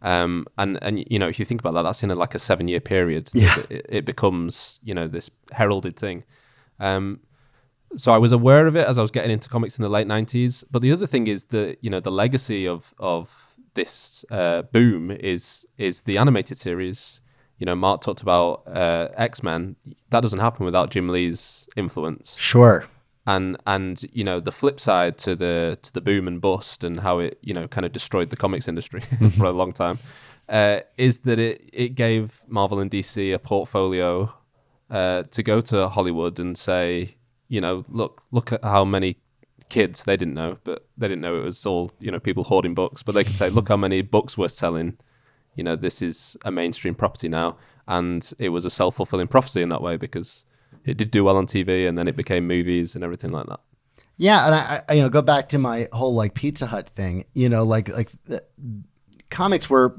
And if you think about that, that's in like a 7-year period. Yeah. It becomes, this heralded thing. So I was aware of it as I was getting into comics in the late 90s. But the other thing is that, the legacy of this boom is the animated series. Mark talked about X-Men. That doesn't happen without Jim Lee's influence. Sure. And the flip side to the boom and bust and how it kind of destroyed the comics industry for a long time is that it gave Marvel and DC a portfolio to go to Hollywood and say, look at how many kids, they didn't know it was all people hoarding books, but they could say, look how many books we're selling. This is a mainstream property now, and it was a self-fulfilling prophecy in that way because it did do well on TV, and then it became movies and everything like that. Yeah, and I go back to my whole like Pizza Hut thing. Comics were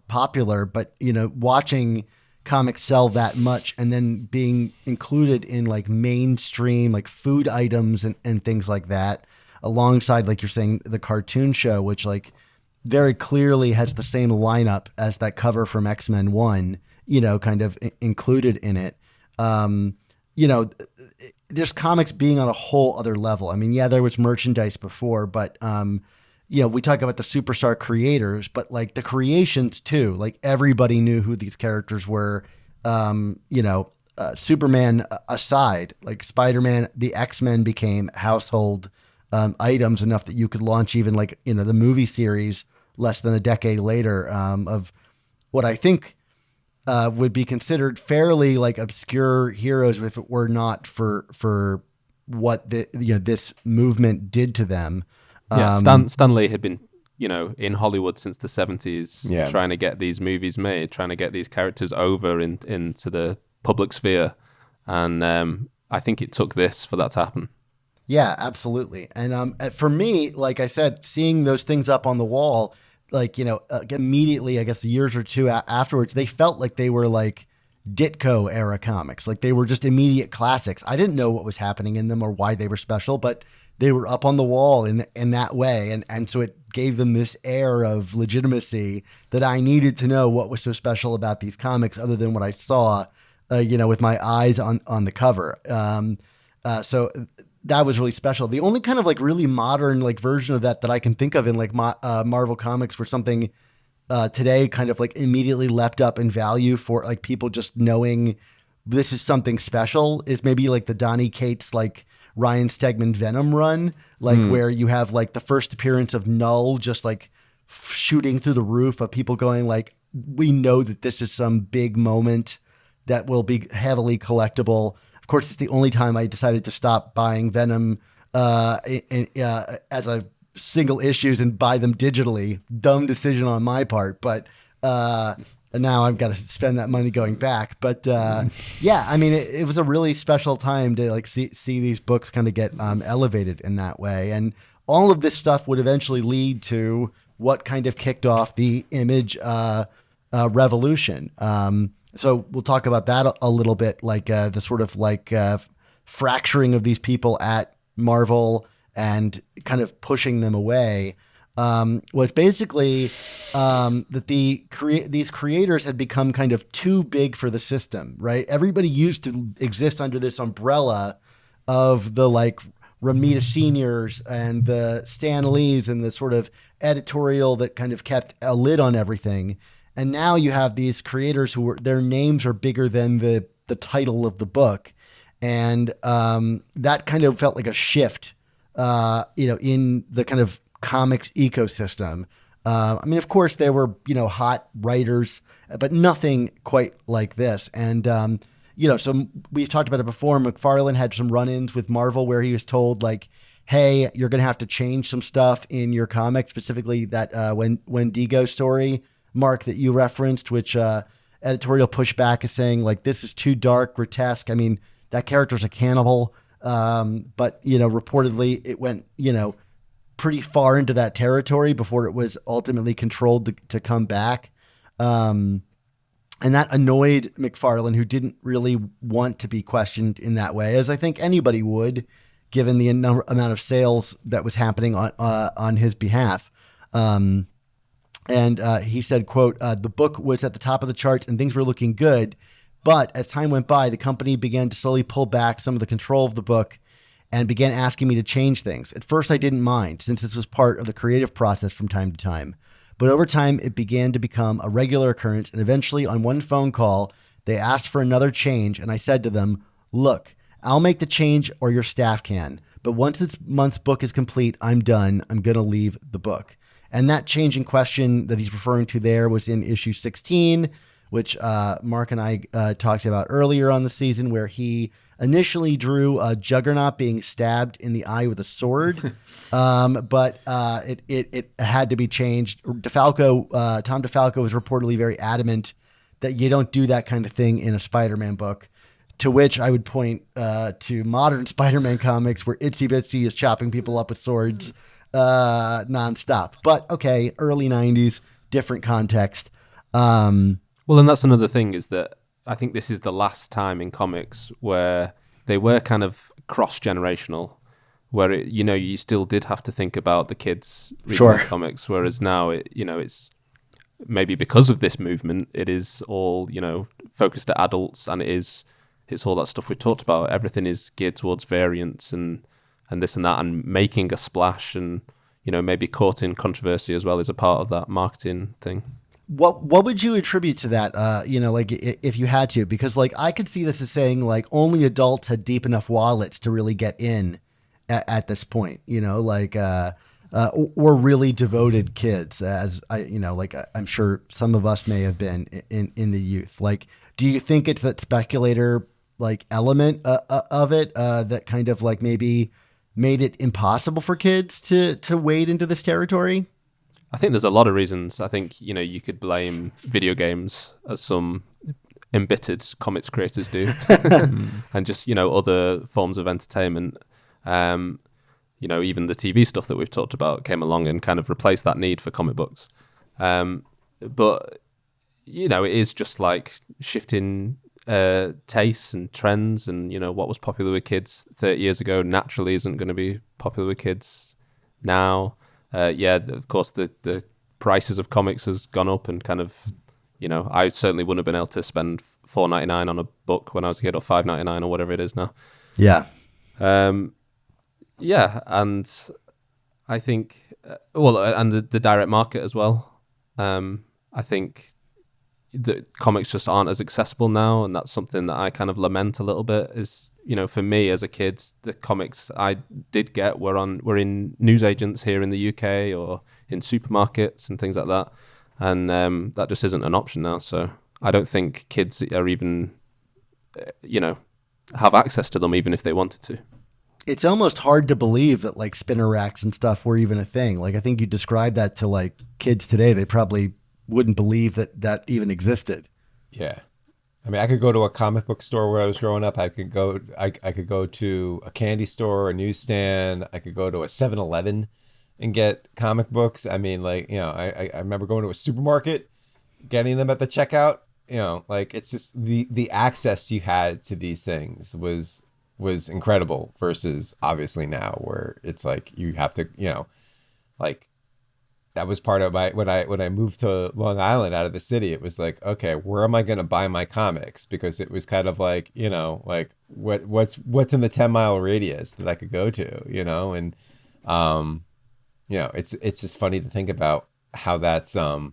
popular, but watching comics sell that much and then being included in like mainstream like food items and things like that, alongside like you're saying the cartoon show, which like very clearly has the same lineup as that cover from X-Men 1, kind of included in it. There's comics being on a whole other level. I mean, yeah, there was merchandise before, but, we talk about the superstar creators, but like the creations too, like everybody knew who these characters were. Superman aside, like Spider-Man, the X-Men became household items enough that you could launch even like, the movie series less than a decade later of what I think would be considered fairly like obscure heroes if it were not for what this movement did to them. Yeah, Stan Lee had been in Hollywood since the 70s, trying to get these movies made, trying to get these characters over into the public sphere, and I think it took this for that to happen. Yeah, absolutely. And for me, like I said, seeing those things up on the wall, like, immediately, I guess a years or two afterwards, they felt like they were like Ditko era comics. Like they were just immediate classics. I didn't know what was happening in them or why they were special, but they were up on the wall in that way. And so it gave them this air of legitimacy that I needed to know what was so special about these comics other than what I saw, with my eyes on the cover. So that was really special. The only kind of like really modern like version of that I can think of in like Marvel comics where something today kind of like immediately leapt up in value for like people just knowing this is something special is maybe like the Donny Cates, like Ryan Stegman Venom run, like where you have like the first appearance of Null just like shooting through the roof of people going like, we know that this is some big moment that will be heavily collectible. Of course, it's the only time I decided to stop buying Venom as a single issues and buy them digitally. Dumb decision on my part, but now I've got to spend that money going back. But yeah, I mean, it was a really special time to like see these books kind of get elevated in that way. And all of this stuff would eventually lead to what kind of kicked off the Image revolution. So we'll talk about that a little bit, like the sort of like fracturing of these people at Marvel and kind of pushing them away. was basically that these creators had become kind of too big for the system, right? Everybody used to exist under this umbrella of the like Ramita Seniors and the Stan Lees and the sort of editorial that kind of kept a lid on everything. And now you have these creators their names are bigger than the title of the book. And that kind of felt like a shift, in the kind of comics ecosystem. I mean, of course, there were, hot writers, but nothing quite like this. And, so we've talked about it before. McFarlane had some run-ins with Marvel where he was told, like, hey, you're going to have to change some stuff in your comic, specifically that Wendigo story, Mark, that you referenced, which editorial pushback is saying, like, this is too dark, grotesque. I mean, that character's a cannibal. But, reportedly it went, pretty far into that territory before it was ultimately controlled to come back. And that annoyed McFarlane, who didn't really want to be questioned in that way, as I think anybody would, given the amount of sales that was happening on his behalf. And he said, quote, the book was at the top of the charts and things were looking good. But as time went by, the company began to slowly pull back some of the control of the book and began asking me to change things. At first, I didn't mind, since this was part of the creative process from time to time. But over time, it began to become a regular occurrence, and eventually, on one phone call, they asked for another change, and I said to them, look, I'll make the change or your staff can, but once this month's book is complete, I'm done. I'm going to leave the book. And that change in question that he's referring to there was in issue 16, which Mark and I talked about earlier on the season, where he initially drew a Juggernaut being stabbed in the eye with a sword, but it had to be changed. Tom DeFalco was reportedly very adamant that you don't do that kind of thing in a Spider-Man book, to which I would point to modern Spider-Man comics where Itsy Bitsy is chopping people up with swords nonstop. But okay, early 90s, different context. Well, and that's another thing, is that I think this is the last time in comics where they were kind of cross-generational, where you still did have to think about the kids reading those comics, whereas now it's maybe because of this movement, it is all focused at adults, and it's all that stuff we talked about. Everything is geared towards variants and this and that, and making a splash, and maybe caught in controversy as well is a part of that marketing thing. What would you attribute to that? Like if you had to, because like I could see this as saying like only adults had deep enough wallets to really get in at this point, or really devoted kids, as I'm sure some of us may have been in the youth. Like, do you think it's that speculator like element of it that kind of like maybe made it impossible for kids to wade into this territory? I think there's a lot of reasons. I think, you could blame video games, as some embittered comics creators do, and just, other forms of entertainment. Even the TV stuff that we've talked about came along and kind of replaced that need for comic books. But, it is just like shifting tastes and trends, and, what was popular with kids 30 years ago naturally isn't going to be popular with kids now. Of course, the prices of comics has gone up, and kind of, I certainly wouldn't have been able to spend $4.99 on a book when I was a kid, or $5.99 or whatever it is now. Yeah. And I think, and the direct market as well. I think the comics just aren't as accessible now, and that's something that I kind of lament a little bit. Is for me as a kid, the comics I did get were in newsagents here in the UK or in supermarkets and things like that, and that just isn't an option now. So I don't think kids are even have access to them, even if they wanted to. It's almost hard to believe that like spinner racks and stuff were even a thing. Like I think you described that to like kids today, they probably wouldn't believe that even existed. Yeah. I mean, I could go to a comic book store where I was growing up. I could go to a candy store, a newsstand. I could go to a 7-Eleven and get comic books. I mean, like, I remember going to a supermarket, getting them at the checkout. Like it's just the access you had to these things was incredible versus obviously now where it's like you have to, like that was part of my when I moved to Long Island out of the city. It was like, okay, where am I going to buy my comics? Because it was kind of like, like what's in the 10-mile radius that I could go to, and it's just funny to think about how that's not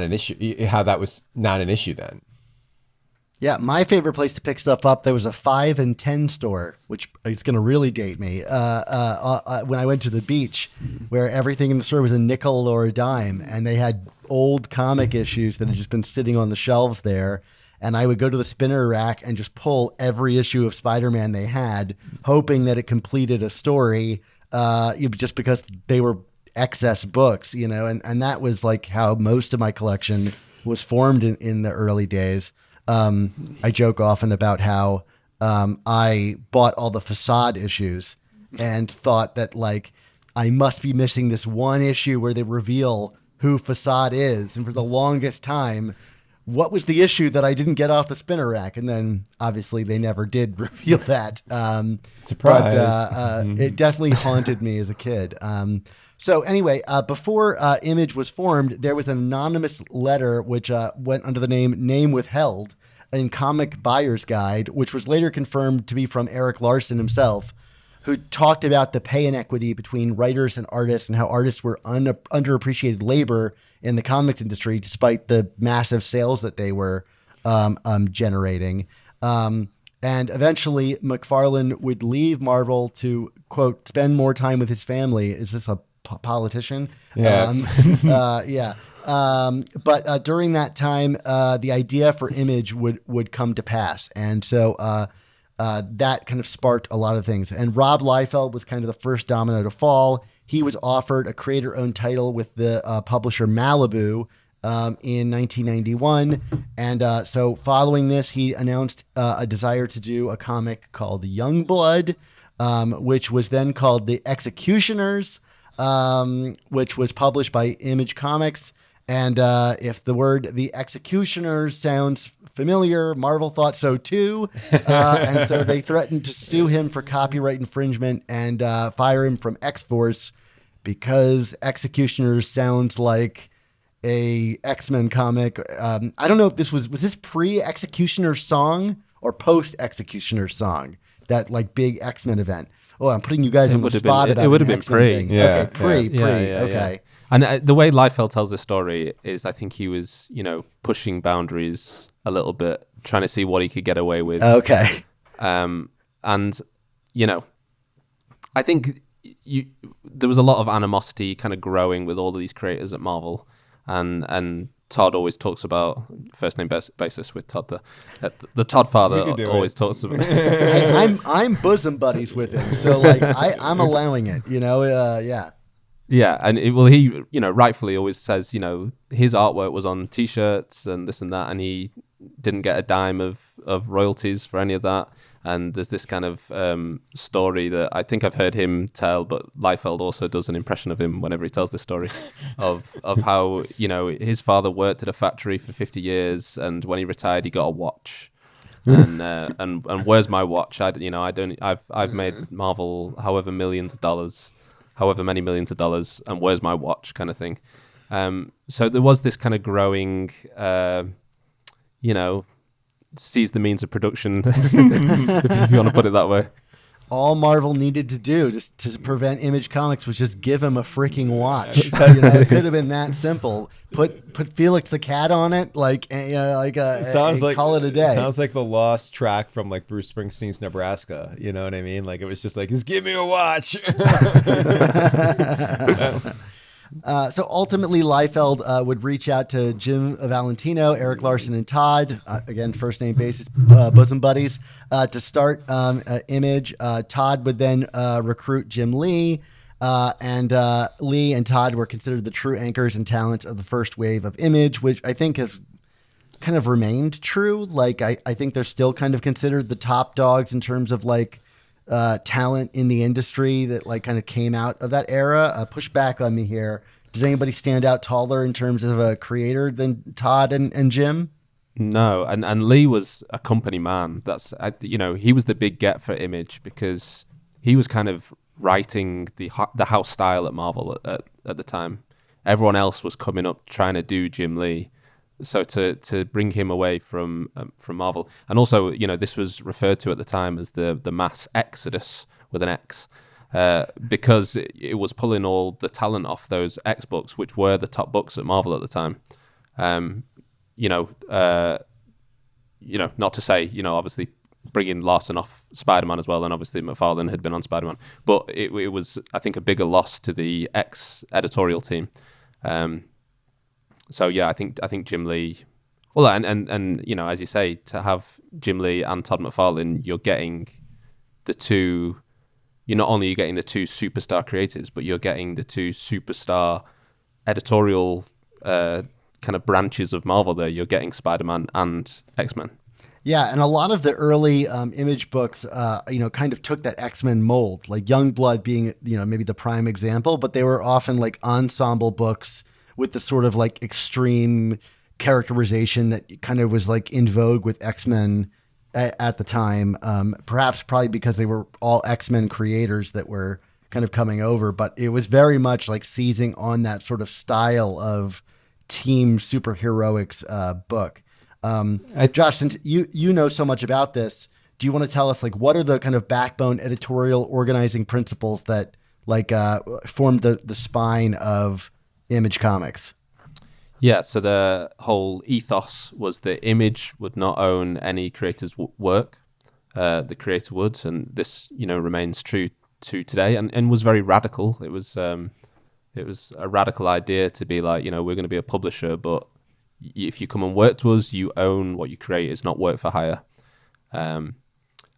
an issue, how that was not an issue then. Yeah, my favorite place to pick stuff up, there was a 5 and 10 store, which is going to really date me, when I went to the beach, where everything in the store was a nickel or a dime, and they had old comic issues that had just been sitting on the shelves there, and I would go to the spinner rack and just pull every issue of Spider-Man they had, hoping that it completed a story, just because they were excess books, and that was like how most of my collection was formed in the early days. I joke often about how I bought all the Facade issues and thought that like I must be missing this one issue where they reveal who Facade is. And for the longest time, what was the issue that I didn't get off the spinner rack? And then obviously they never did reveal that. Surprise. But it definitely haunted me as a kid. So anyway, before Image was formed, there was an anonymous letter which went under the name withheld in Comic Buyer's Guide, which was later confirmed to be from Erik Larsen himself, who talked about the pay inequity between writers and artists and how artists were underappreciated labor in the comics industry despite the massive sales that they were generating. And eventually McFarlane would leave Marvel to, quote, spend more time with his family. Is this a politician? Yeah. Yeah. But during that time, the idea for Image would come to pass. And so that kind of sparked a lot of things. And Rob Liefeld was kind of the first domino to fall. He was offered a creator-owned title with the publisher Malibu in 1991. And so following this, he announced a desire to do a comic called Youngblood, which was then called The Executioners, which was published by Image Comics. And if the word The Executioners sounds familiar, Marvel thought so too. And so they threatened to sue him for copyright infringement and fire him from X-Force because Executioners sounds like a X-Men comic. I don't know if this was this pre-Executioner song or post-Executioner song, that like big X-Men event. Oh, I'm putting you guys on the spot about it would have been X-Men pre. thing. Yeah, okay, pre. Yeah, Okay. And the way Liefeld tells this story is, I think he was, pushing boundaries a little bit, trying to see what he could get away with. Okay. And I think there was a lot of animosity kind of growing with all of these creators at Marvel, and Todd always talks about first name basis with Todd. The Todd father always talks about. I'm bosom buddies with him, so like I'm allowing it. Yeah. Yeah, and he rightfully always says his artwork was on T-shirts and this and that, and he didn't get a dime of royalties for any of that. And there's this kind of story that I think I've heard him tell, but Liefeld also does an impression of him whenever he tells this story of how his father worked at a factory for 50 years, and when he retired, he got a watch. And where's my watch? I've made Marvel however many millions of dollars, and where's my watch, kind of thing. So there was this kind of growing, seize the means of production, if you want to put it that way. All Marvel needed to do to prevent Image Comics was just give him a freaking watch. It could have been that simple. Put Felix the cat on it, call it a day. It sounds like the lost track from like Bruce Springsteen's Nebraska. You know what I mean? Like it was just like, just give me a watch. So ultimately, Liefeld would reach out to Jim Valentino, Erik Larsen, and Todd, again, first name basis, bosom buddies, to start Image. Todd would then recruit Jim Lee, and Lee and Todd were considered the true anchors and talents of the first wave of Image, which I think has kind of remained true. Like, I think they're still kind of considered the top dogs in terms of like talent in the industry that like kind of came out of that era. Push back on me here. Does anybody stand out taller in terms of a creator than Todd and Jim? No, and Lee was a company man. That's he was the big get for Image because he was kind of writing the house style at Marvel at the time. Everyone else was coming up trying to do Jim Lee. So to bring him away from Marvel, and also, you know, this was referred to at the time as the mass exodus with an X, because it was pulling all the talent off those X books, which were the top books at Marvel at the time. Not to say, you know, obviously bringing Larsen off Spider-Man as well, and obviously McFarlane had been on Spider-Man, but it was, I think, a bigger loss to the X editorial team. So yeah, I think Jim Lee, well, and you know, as you say, to have Jim Lee and Todd McFarlane, you're getting the two. You're not only getting the two superstar creators, but you're getting the two superstar editorial kind of branches of Marvel. There, you're getting Spider-Man and X-Men. Yeah, and a lot of the early Image books, kind of took that X-Men mold, like Youngblood being, you know, maybe the prime example, but they were often like ensemble books with the sort of like extreme characterization that kind of was like in vogue with X-Men at the time. Probably because they were all X-Men creators that were kind of coming over, but it was very much like seizing on that sort of style of team superheroics book. Josh, since you know so much about this, do you want to tell us like what are the kind of backbone editorial organizing principles that like formed the spine of Image Comics? Yeah, so the whole ethos was that Image would not own any creator's work. The creator would, and this, you know, remains true to today, and was very radical. It was a radical idea to be like, you know, we're going to be a publisher, but if you come and work to us, you own what you create. It's not work for hire. And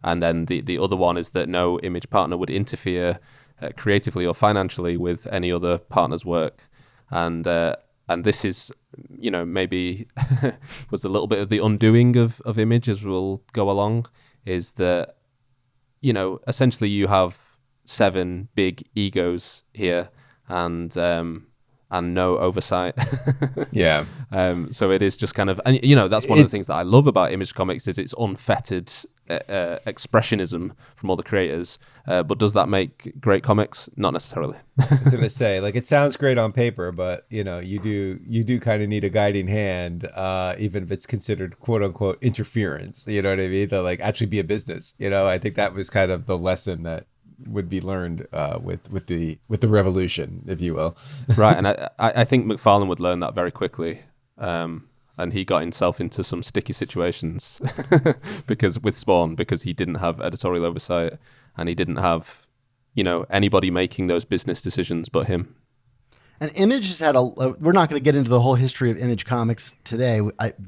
then the other one is that no Image partner would interfere creatively or financially with any other partner's work. And this is, you know, maybe was a little bit of the undoing of Image as we'll go along, is that, you know, essentially you have 7 big egos here and no oversight. Yeah. So it is just kind of, and you know, that's one of the things that I love about Image Comics is its unfettered expressionism from all the creators. But does that make great comics? Not necessarily. I was gonna say, like, it sounds great on paper, but you know, you do kind of need a guiding hand, even if it's considered quote unquote interference. You know what I mean? To like actually be a business. You know, I think that was kind of the lesson that would be learned with the revolution, if you will. Right, and I think McFarlane would learn that very quickly. And he got himself into some sticky situations with Spawn, because he didn't have editorial oversight and he didn't have, you know, anybody making those business decisions but him. And Image has had we're not going to get into the whole history of Image Comics today.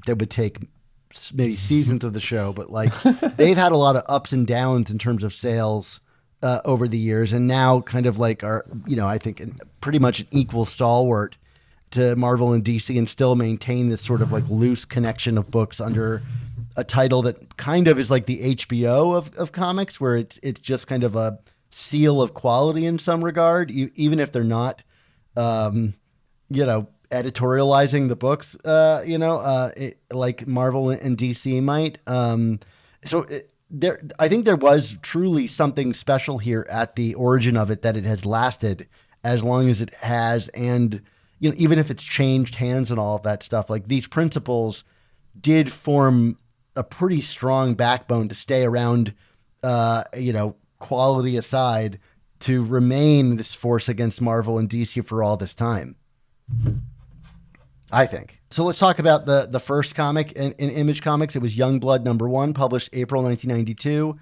That would take maybe seasons of the show, but like they've had a lot of ups and downs in terms of sales over the years, and now kind of like are, you know, I think pretty much an equal stalwart to Marvel and DC, and still maintain this sort of like loose connection of books under a title that kind of is like the HBO of comics, where it's just kind of a seal of quality in some regard, even if they're not, editorializing the books, like Marvel and DC might. I think there was truly something special here at the origin of it, that it has lasted as long as it has, and you know, even if it's changed hands and all of that stuff, like these principles did form a pretty strong backbone to stay around, quality aside, to remain this force against Marvel and DC for all this time, I think. So let's talk about the first comic in Image Comics. It was Youngblood #1, published April 1992,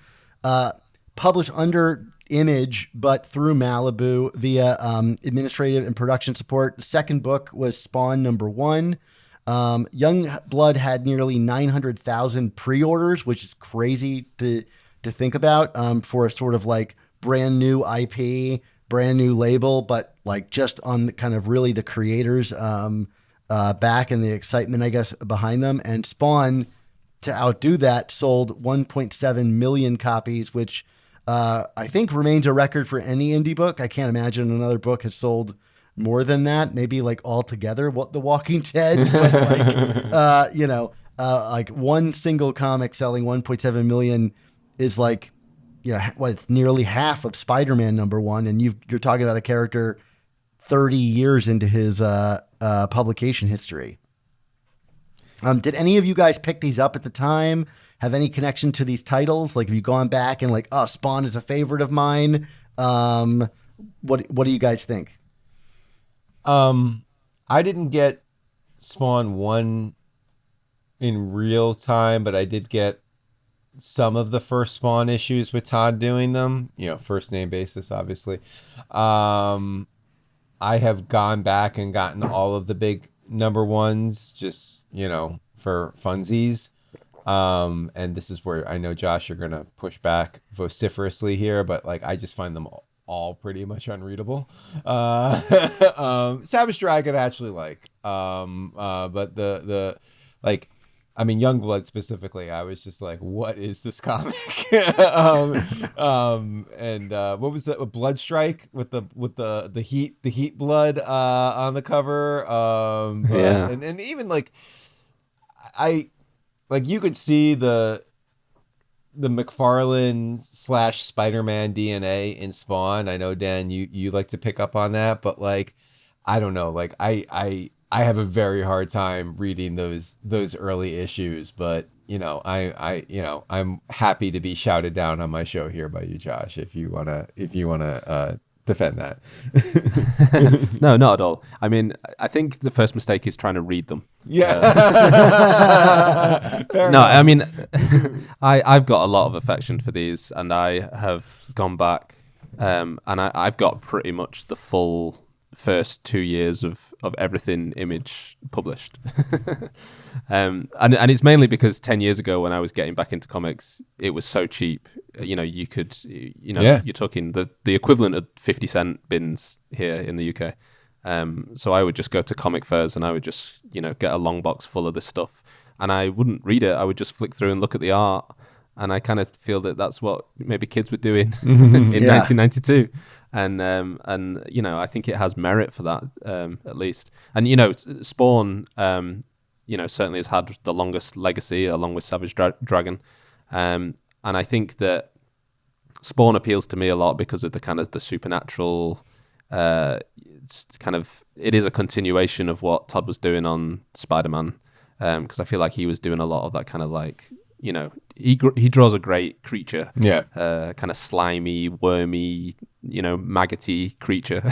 published under Image, but through Malibu via administrative and production support. The second book was Spawn #1. Youngblood had nearly 900,000 pre-orders, which is crazy to think about for a sort of like brand new IP, brand new label, but like just on the kind of really the creators back and the excitement, I guess, behind them. And Spawn, to outdo that, sold 1.7 million copies, which I think remains a record for any indie book. I can't imagine another book has sold more than that. Maybe like altogether, what The Walking Dead, but like, like one single comic selling 1.7 million is like it's nearly half of Spider-Man #1, and you're talking about a character 30 years into his publication history. Did any of you guys pick these up at the time? Have any connection to these titles? Like, have you gone back and like, oh, Spawn is a favorite of mine? What do you guys think? I didn't get Spawn 1 in real time, but I did get some of the first Spawn issues with Todd doing them, first name basis, obviously. I have gone back and gotten all of the big #1s just, for funsies. And this is where I know, Josh, you're going to push back vociferously here, but like, I just find them all pretty much unreadable. Savage Dragon I actually like. But Youngblood specifically, I was just like, what is this comic? And what was that? Blood Strike with the heat blood on the cover. Yeah. And even like, you could see the McFarlane / Spider-Man DNA in Spawn. I know, Dan, you like to pick up on that, but like, I don't know, like I have a very hard time reading those early issues, but I'm happy to be shouted down on my show here by you, Josh, if you wanna defend that. No, not at all. I mean, I think the first mistake is trying to read them. Yeah. No, enough. I mean, I've got a lot of affection for these, and I have gone back, and I've got pretty much the full first 2 years of everything Image published. And it's mainly because 10 years ago when I was getting back into comics, it was so cheap. You could, Yeah. You're talking the equivalent of 50-cent bins here in the UK. So I would just go to comic fairs and I would just, get a long box full of this stuff, and I wouldn't read it. I would just flick through and look at the art. And I kind of feel that that's what maybe kids were doing in 1992. And I think it has merit for that, at least. And, Spawn, certainly has had the longest legacy along with Savage Dragon. And I think that Spawn appeals to me a lot because of the kind of the supernatural, it is a continuation of what Todd was doing on Spider-Man. Because I feel like he was doing a lot of that kind of like, he draws a great creature. Yeah. Kind of slimy, wormy, maggoty creature.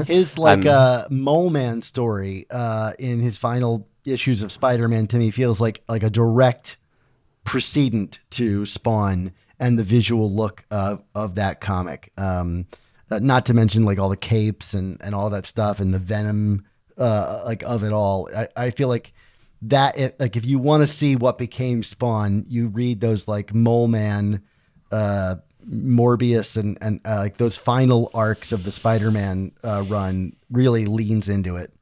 His Mole Man story in his final issues of Spider-Man to me feels like a direct precedent to Spawn and the visual look of that comic. Not to mention like all the capes and all that stuff and the venom of it all. I feel like that if you want to see what became Spawn, you read those like Mole Man, Morbius, and like those final arcs of the Spider-Man run really leans into it.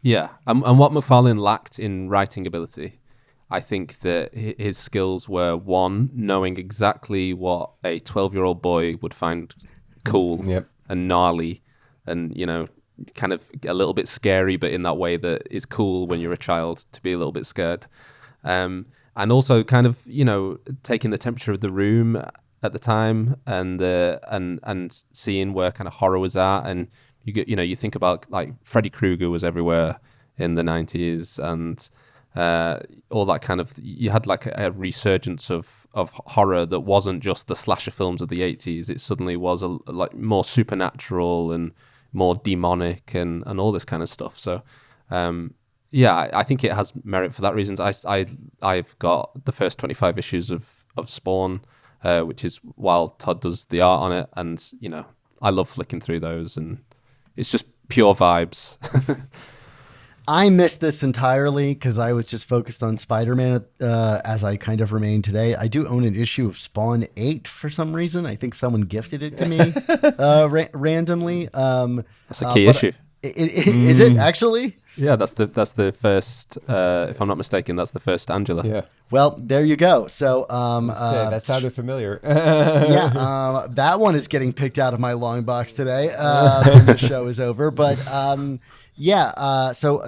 Yeah, and what McFarlane lacked in writing ability, I think that his skills were, one, knowing exactly what a 12-year-old boy would find cool and gnarly, and kind of a little bit scary, but in that way that is cool when you're a child to be a little bit scared. And also kind of, taking the temperature of the room at the time and seeing where kind of horror was at. And you think about like Freddy Krueger was everywhere in the 90s and all that kind of, you had like a resurgence of horror that wasn't just the slasher films of the 80s. It suddenly was like more supernatural and more demonic and all this kind of stuff. So, I think it has merit for that reason. I've got the first 25 issues of Spawn, which is while Todd does the art on it. And, I love flicking through those and it's just pure vibes. I missed this entirely because I was just focused on Spider-Man as I kind of remain today. I do own an issue of Spawn 8 for some reason. I think someone gifted it to me randomly. That's a key issue. Is it actually? Yeah, that's the first. If I'm not mistaken, that's the first Angela. Yeah. Well, there you go. So that sounded familiar. That one is getting picked out of my long box today when the show is over. But so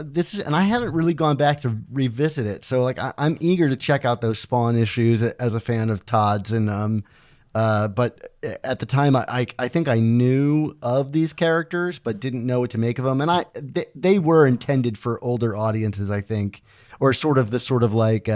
this is, and I haven't really gone back to revisit it. So like I'm eager to check out those Spawn issues as a fan of Todd's, and But at the time, I think I knew of these characters, but didn't know what to make of them. And they were intended for older audiences, I think, or sort of like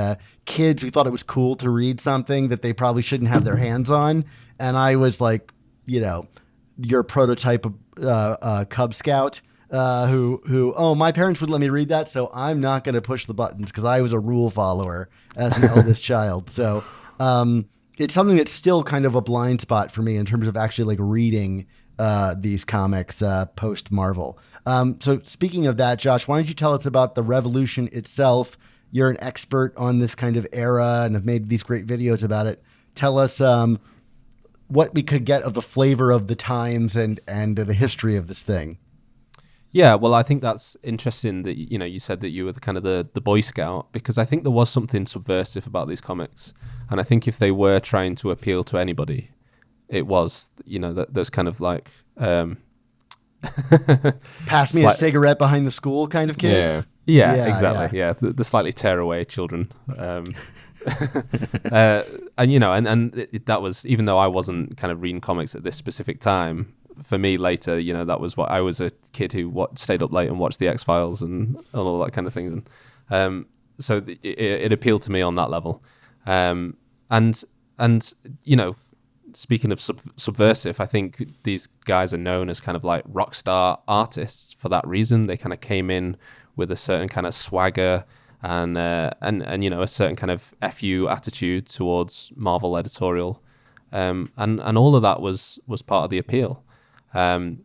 kids who thought it was cool to read something that they probably shouldn't have their hands on. And I was like, your prototype Cub Scout. Who my parents would let me read that, so I'm not going to push the buttons because I was a rule follower as an eldest child. So it's something that's still kind of a blind spot for me in terms of actually like reading these comics post Marvel. So speaking of that, Josh, why don't you tell us about the Revolution itself? You're an expert on this kind of era and have made these great videos about it. Tell us what we could get of the flavor of the times and the history of this thing. Yeah, well, I think that's interesting that you said that you were the Boy Scout, because I think there was something subversive about these comics, and I think if they were trying to appeal to anybody, it was that there's kind of like pass me a cigarette behind the school kind of kids. Yeah, exactly. Yeah, the slightly tearaway children. And that was, even though I wasn't kind of reading comics at this specific time. For me later, that was what I was a kid who stayed up late and watched the X-Files and all that kind of things. And so it appealed to me on that level. And speaking of subversive, I think these guys are known as kind of like rock star artists for that reason. They kind of came in with a certain kind of swagger and a certain kind of FU attitude towards Marvel editorial. And all of that was part of the appeal. In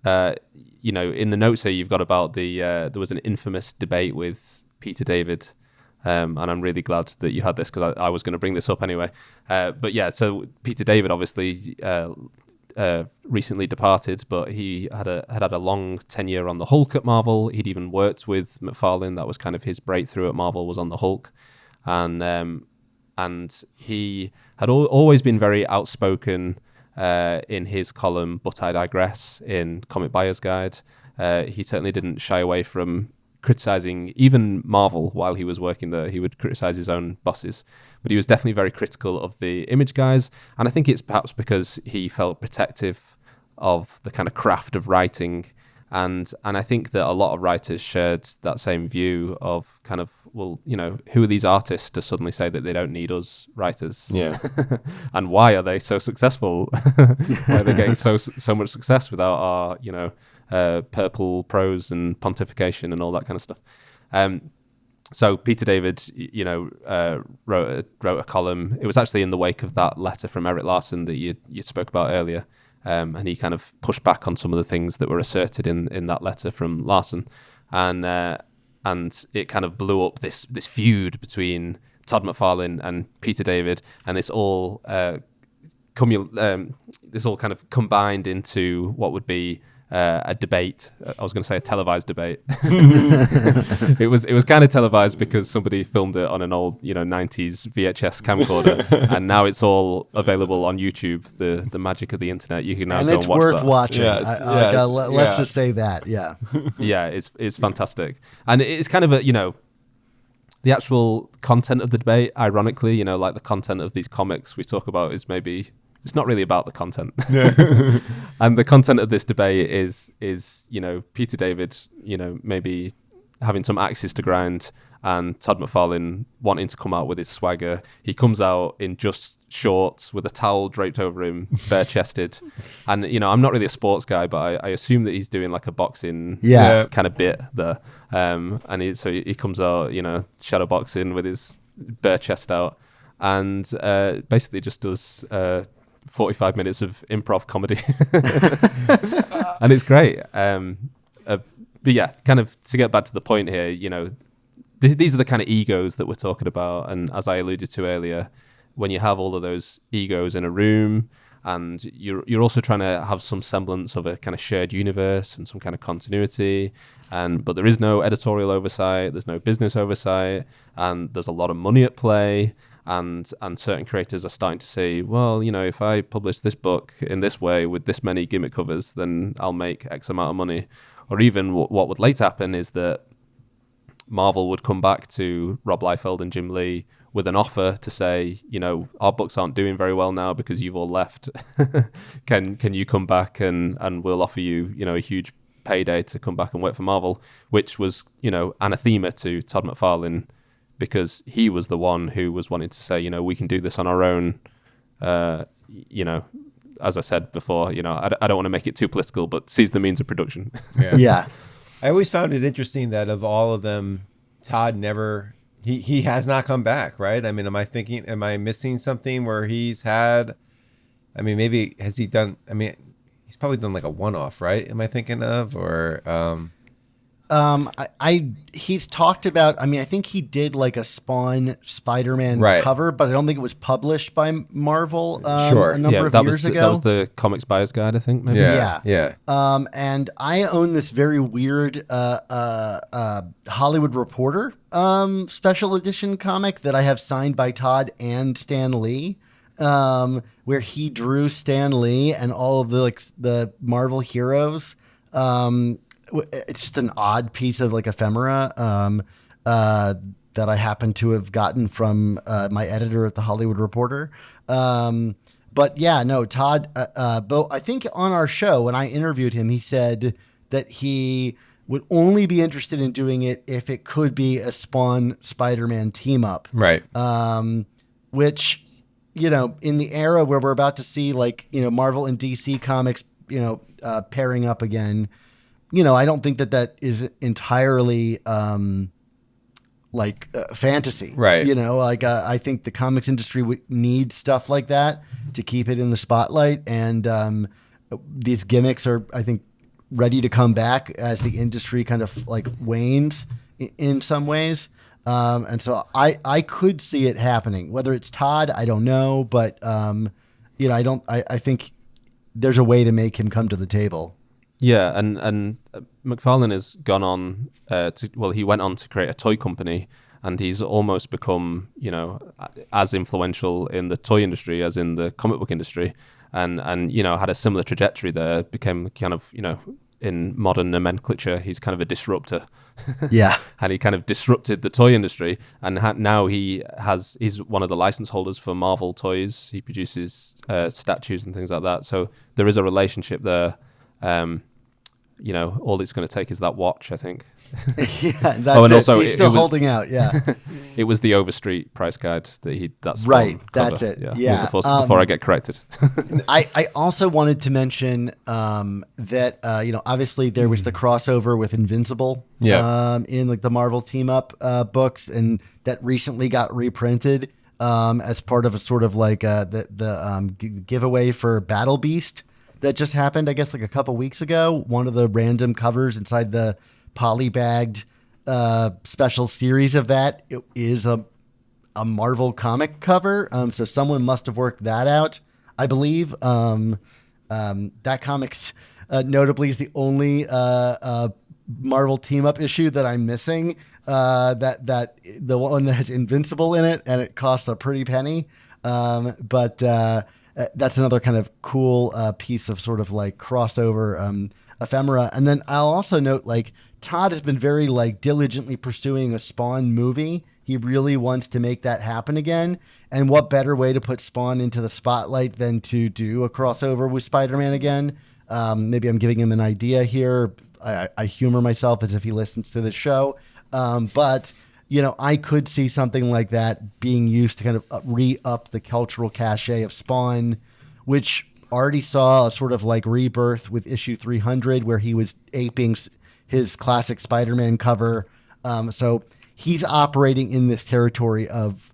the notes here you've got about there was an infamous debate with Peter David, and I'm really glad that you had this because I was going to bring this up anyway. But yeah, so Peter David obviously recently departed, but he had a long tenure on the Hulk at Marvel. He'd even worked with McFarlane. That was kind of his breakthrough at Marvel, was on the Hulk, and he had always been very outspoken. In his column, But I Digress, in Comic Buyer's Guide. He certainly didn't shy away from criticizing even Marvel while he was working there. He would criticize his own bosses. But he was definitely very critical of the Image guys. And I think it's perhaps because he felt protective of the kind of craft of writing. And I think that a lot of writers shared that same view of kind of, well, who are these artists to suddenly say that they don't need us writers? Yeah. And why are they so successful? Why are they getting so much success without our, purple prose and pontification and all that kind of stuff? So Peter David, wrote a column. It was actually in the wake of that letter from Erik Larsen that you spoke about earlier. And he kind of pushed back on some of the things that were asserted in that letter from Larsen, and it kind of blew up this feud between Todd McFarlane and Peter David, and this all kind of combined into what would be a debate. I was going to say a televised debate. It was kind of televised because somebody filmed it on an old 90s VHS camcorder, and now it's all available on YouTube. The magic of the internet. You can now go and watch that. And it's worth watching. Yes, let's just say that. Yeah. Yeah, it's fantastic, and it's kind of the actual content of the debate. Ironically, like the content of these comics we talk about is maybe. It's not really about the content. Yeah. And the content of this debate is Peter David, maybe having some axes to grind, and Todd McFarlane wanting to come out with his swagger. He comes out in just shorts with a towel draped over him, bare-chested. And, I'm not really a sports guy, but I assume that he's doing like a boxing kind of bit there. And so he comes out, shadow boxing with his bare chest out, and basically just does... 45 minutes of improv comedy. And it's great. But yeah, kind of to get back to the point here, these are the kind of egos that we're talking about. And as I alluded to earlier, when you have all of those egos in a room and you're also trying to have some semblance of a kind of shared universe and some kind of continuity, but there is no editorial oversight, there's no business oversight, and there's a lot of money at play. And certain creators are starting to say, well, if I publish this book in this way with this many gimmick covers, then I'll make X amount of money. Or even what would later happen is that Marvel would come back to Rob Liefeld and Jim Lee with an offer to say, our books aren't doing very well now because you've all left. Can you come back and we'll offer you, a huge payday to come back and work for Marvel, which was, anathema to Todd McFarlane, because he was the one who was wanting to say, we can do this on our own. As I said before, I don't want to make it too political, but seize the means of production. Yeah. I always found it interesting that of all of them, Todd never, he has not come back, right? I mean, am I missing something where he's had, maybe has he done, he's probably done like a one-off, right? Am I thinking of, or, he's talked about, I think he did like a Spawn Spider-Man cover, but I don't think it was published by Marvel a number of years ago. That was the Comics Buyer's Guide, I think, maybe. Yeah. And I own this very weird Hollywood Reporter special edition comic that I have signed by Todd and Stan Lee, where he drew Stan Lee and all of the Marvel heroes. It's just an odd piece of like ephemera that I happen to have gotten from my editor at the Hollywood Reporter. But yeah, no, Todd, but I think on our show when I interviewed him, he said that he would only be interested in doing it if it could be a Spawn Spider-Man team up. Right. Which, in the era where we're about to see Marvel and DC comics, pairing up again, I don't think that is entirely fantasy, right? I think the comics industry needs stuff like that to keep it in the spotlight, and these gimmicks are, I think, ready to come back as the industry kind of wanes in some ways, and so I could see it happening. Whether it's Todd, I don't know, but I think there's a way to make him come to the table. Yeah, and McFarlane has gone on he went on to create a toy company, and he's almost become, as influential in the toy industry as in the comic book industry, and had a similar trajectory there, became kind of, in modern nomenclature, he's kind of a disruptor. Yeah. And he kind of disrupted the toy industry, and now he's one of the license holders for Marvel toys. He produces statues and things like that. So there is a relationship there. All it's going to take is that watch, I think. Yeah, that's also he's still holding out. Yeah, it was the Overstreet price guide that's right. That's it. Yeah. Before I get corrected. I also wanted to mention that obviously there was the crossover with Invincible. Yeah. In the Marvel team up books, and that recently got reprinted as part of a sort of the giveaway for Battle Beast. That just happened, I guess, a couple weeks ago. One of the random covers inside the polybagged special series of that is a Marvel comic cover. So someone must have worked that out, I believe. That comics notably is the only Marvel team up issue that I'm missing. That the one that has Invincible in it, and it costs a pretty penny. But that's another kind of cool piece of sort of crossover ephemera. And then I'll also note Todd has been very diligently pursuing a Spawn movie. He really wants to make that happen again. And what better way to put Spawn into the spotlight than to do a crossover with Spider-Man again? Maybe I'm giving him an idea here. I humor myself as if he listens to the show. But I could see something like that being used to kind of re-up the cultural cachet of Spawn, which already saw a sort of rebirth with issue 300, where he was aping his classic Spider-Man cover. So he's operating in this territory of,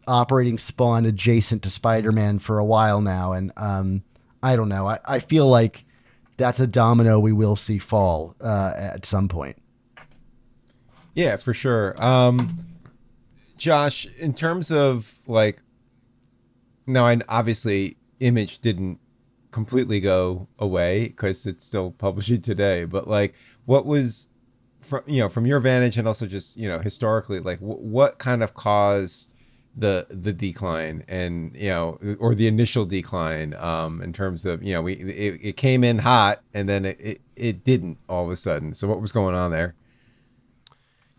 operating Spawn adjacent to Spider-Man for a while now. And I don't know. I feel like that's a domino we will see fall at some point. Yeah, for sure. Josh, in terms of now, obviously Image didn't completely go away because it's still publishing today, but what was from your vantage, and also just historically, what kind of caused the decline, and or the initial decline, in terms of it came in hot and then it didn't all of a sudden. So what was going on there?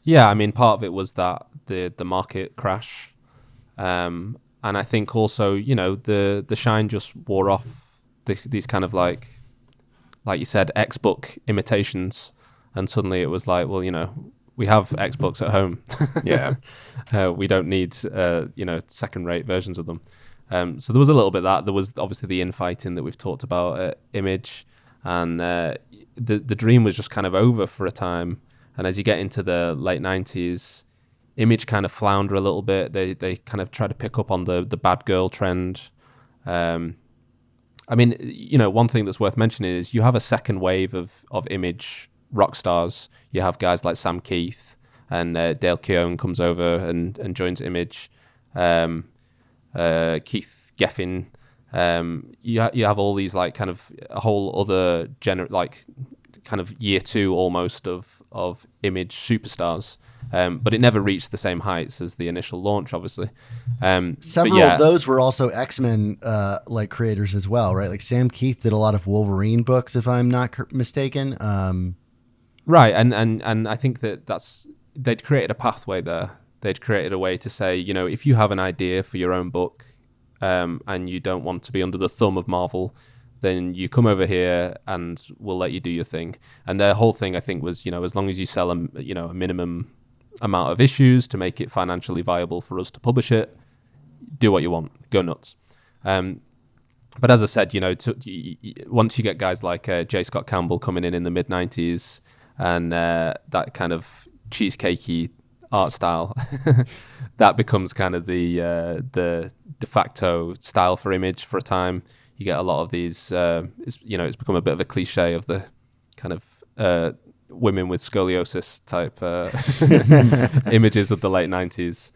Yeah, part of it was that the market crash. And I think also, you know, the shine just wore off these kind of like you said, X-Book imitations. And suddenly it was like, well, you know, we have X-Books at home. Yeah. We don't need, you know, second-rate versions of them. So there was a little bit of that. There was obviously the infighting that we've talked about at Image. And the dream was just kind of over for a time. And as you get into the late 90s, Image kind of flounder a little bit. They kind of try to pick up on the bad girl trend. I mean, you know, one thing that's worth mentioning is you have a second wave of Image rock stars. You have guys like Sam Keith, and Dale Keown comes over and joins Image. Keith Geffen. You have all these like kind of a whole other like kind of year two almost of Image superstars. But it never reached the same heights as the initial launch, obviously. Several of those were also X-Men like creators as well, right? Like Sam Keith did a lot of Wolverine books, if I'm not mistaken. Right, and I think they'd created a pathway there. They'd created a way to say, you know, if you have an idea for your own book, and you don't want to be under the thumb of Marvel, then you come over here and we'll let you do your thing. And their whole thing, I think, was, you know, as long as you sell a minimum amount of issues to make it financially viable for us to publish it, do what you want, go nuts. But as I said, you know, once you get guys like J. Scott Campbell coming in the mid-90s and that kind of cheesecakey art style, that becomes kind of the de facto style for Image for a time. You get a lot of these, it's become a bit of a cliche of the kind of women with scoliosis type images of the late 90s.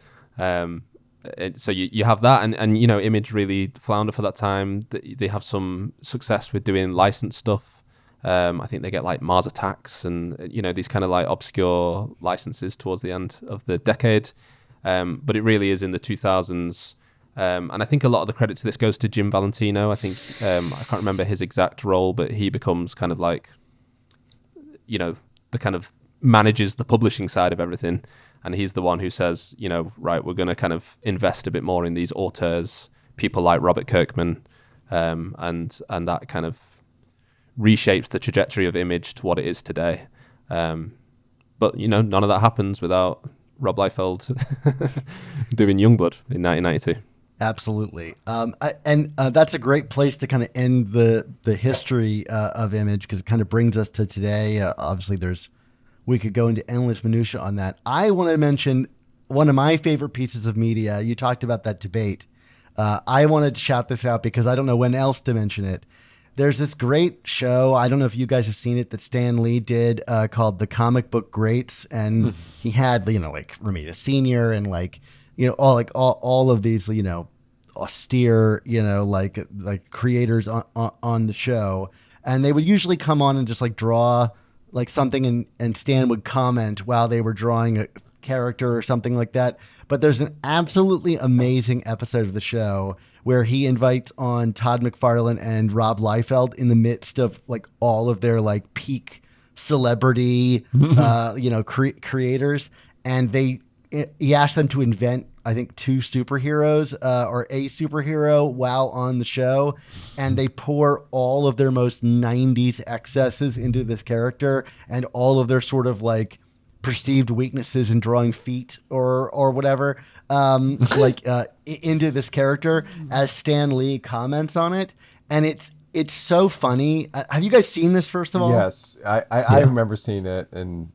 So you have that, and you know, Image really flounder for that time. They have some success with doing licensed stuff. I think they get like Mars Attacks and, you know, these kind of like obscure licenses towards the end of the decade. But it really is in the 2000s. And I think a lot of the credit to this goes to Jim Valentino. I think, I can't remember his exact role, but he becomes kind of like, you know, the kind of manages the publishing side of everything. And he's the one who says, you know, right, we're going to kind of invest a bit more in these auteurs, people like Robert Kirkman, and that kind of reshapes the trajectory of Image to what it is today. But, you know, none of that happens without Rob Liefeld doing Youngblood in 1992. Absolutely. That's a great place to kind of end the history of Image, because it kind of brings us to today. Obviously, we could go into endless minutia on that. I want to mention one of my favorite pieces of media. You talked about that debate. I wanted to shout this out because I don't know when else to mention it. There's this great show, I don't know if you guys have seen it, that Stan Lee did called The Comic Book Greats. And he had, you know, like Romita Sr. and like, you know, all of these, you know, austere, you know, like creators on the show. And they would usually come on and just like draw like something, and Stan would comment while they were drawing a character or something like that. But there's an absolutely amazing episode of the show where he invites on Todd McFarlane and Rob Liefeld in the midst of like all of their like peak celebrity, you know, creators. And he asked them to invent, I think, 2 superheroes or a superhero while on the show. And they pour all of their most 90s excesses into this character and all of their sort of like perceived weaknesses in drawing feet or whatever, into this character as Stan Lee comments on it. And it's so funny. Have you guys seen this, first of all? Yes, I remember seeing it, and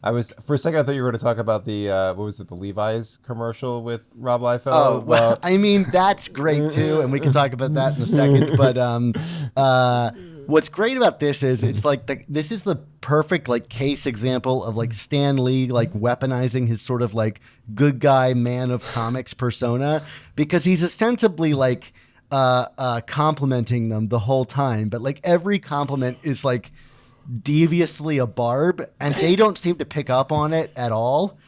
for a second I thought you were going to talk about the the Levi's commercial with Rob Liefeld. Oh, well, I mean, that's great too, and we can talk about that in a second. But what's great about this is it's like this is the perfect like case example of like Stan Lee like weaponizing his sort of like good guy man of comics persona, because he's ostensibly like complimenting them the whole time, but like every compliment is like deviously a barb, and they don't seem to pick up on it at all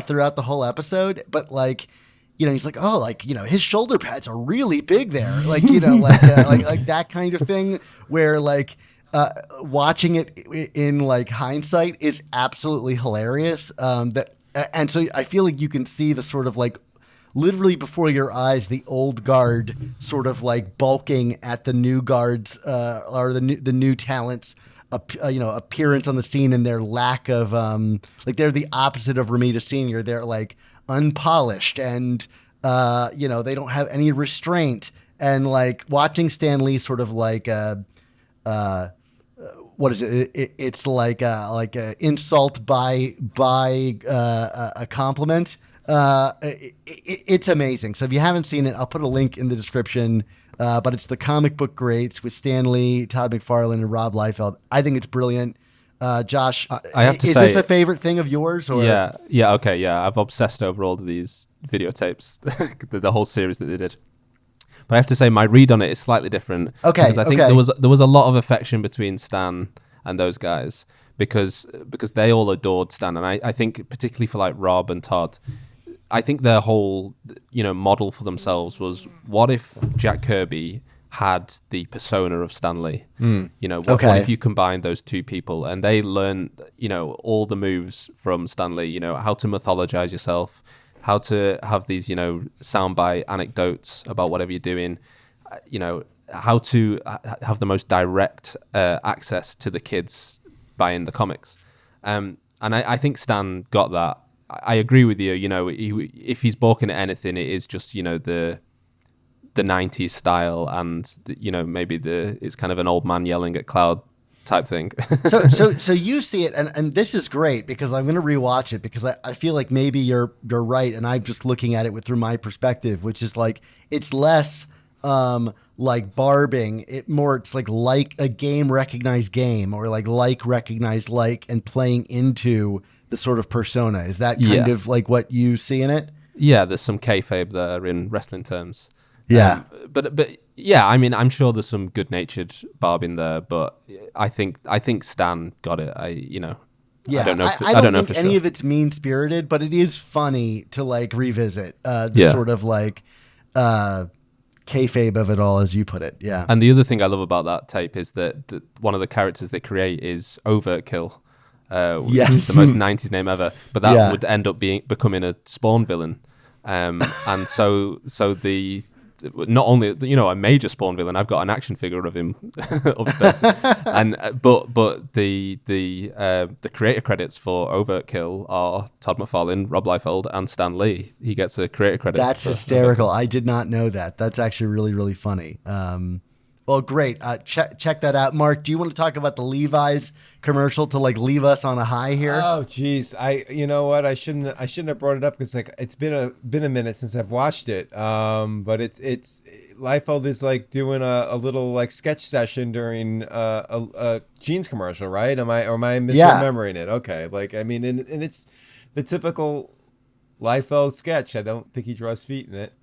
throughout the whole episode. But like, you know, he's like, oh, like, you know, his shoulder pads are really big there, like, you know, like that kind of thing, where like watching it in like hindsight is absolutely hilarious. That and so I feel like you can see the sort of like literally before your eyes, the old guard sort of like bulking at the new guards or the new talents. Appearance on the scene and their lack of like they're the opposite of Ramita Senior. They're like unpolished and they don't have any restraint. And like watching Stan Lee sort of like what is it? It's like a insult by a compliment. It's amazing. So if you haven't seen it, I'll put a link in the description. But it's the comic book greats with Stan Lee, Todd McFarlane, and Rob Liefeld. I think it's brilliant. Josh, I have to is say, this a favorite thing of yours? Or? Yeah. I've obsessed over all of these videotapes, the whole series that they did. But I have to say, my read on it is slightly different. Okay, because I think there was a lot of affection between Stan and those guys because they all adored Stan, and I think particularly for like Rob and Todd. I think their whole, model for themselves was, what if Jack Kirby had the persona of Stan Lee? What if you combined those two people and they learned, all the moves from Stan Lee, how to mythologize yourself, how to have these, soundbite anecdotes about whatever you're doing, how to have the most direct access to the kids buying the comics. And I think Stan got that. I agree with you. If he's balking at anything, it is just the 90s style, and maybe it's kind of an old man yelling at cloud type thing. so you see it, and this is great because I'm going to rewatch it because I feel like maybe you're right, and I'm just looking at it through my perspective, which is like it's less like barbing, it's like a game recognized game, or like recognized like, and playing into the sort of persona. Is that kind of like what you see in it? Yeah, there's some kayfabe there in wrestling terms. Yeah. But yeah, I mean, I'm sure there's some good-natured barbing there, but I think Stan got it. I don't know. I don't think for any sure. of it's mean-spirited, but it is funny to like revisit the sort of like kayfabe of it all, as you put it. Yeah. And the other thing I love about that tape is that one of the characters they create is Overkill. Which is the most 90s name ever, but that would end up becoming a Spawn villain, and so the not only a major Spawn villain, I've got an action figure of him upstairs, and but the creator credits for Overkill are Todd McFarlane, Rob Liefeld, and Stan Lee. He gets a creator credit. That's hysterical. I did not know that. That's actually really, really funny. Well, great. Check that out. Mark, do you want to talk about the Levi's commercial to like leave us on a high here? Oh, geez. You know what? I shouldn't have brought it up because like it's been a minute since I've watched it. But it's Liefeld is like doing a little like sketch session during a jeans commercial, right? Am I misremembering it? Okay. Like, I mean, and it's the typical Liefeld sketch. I don't think he draws feet in it.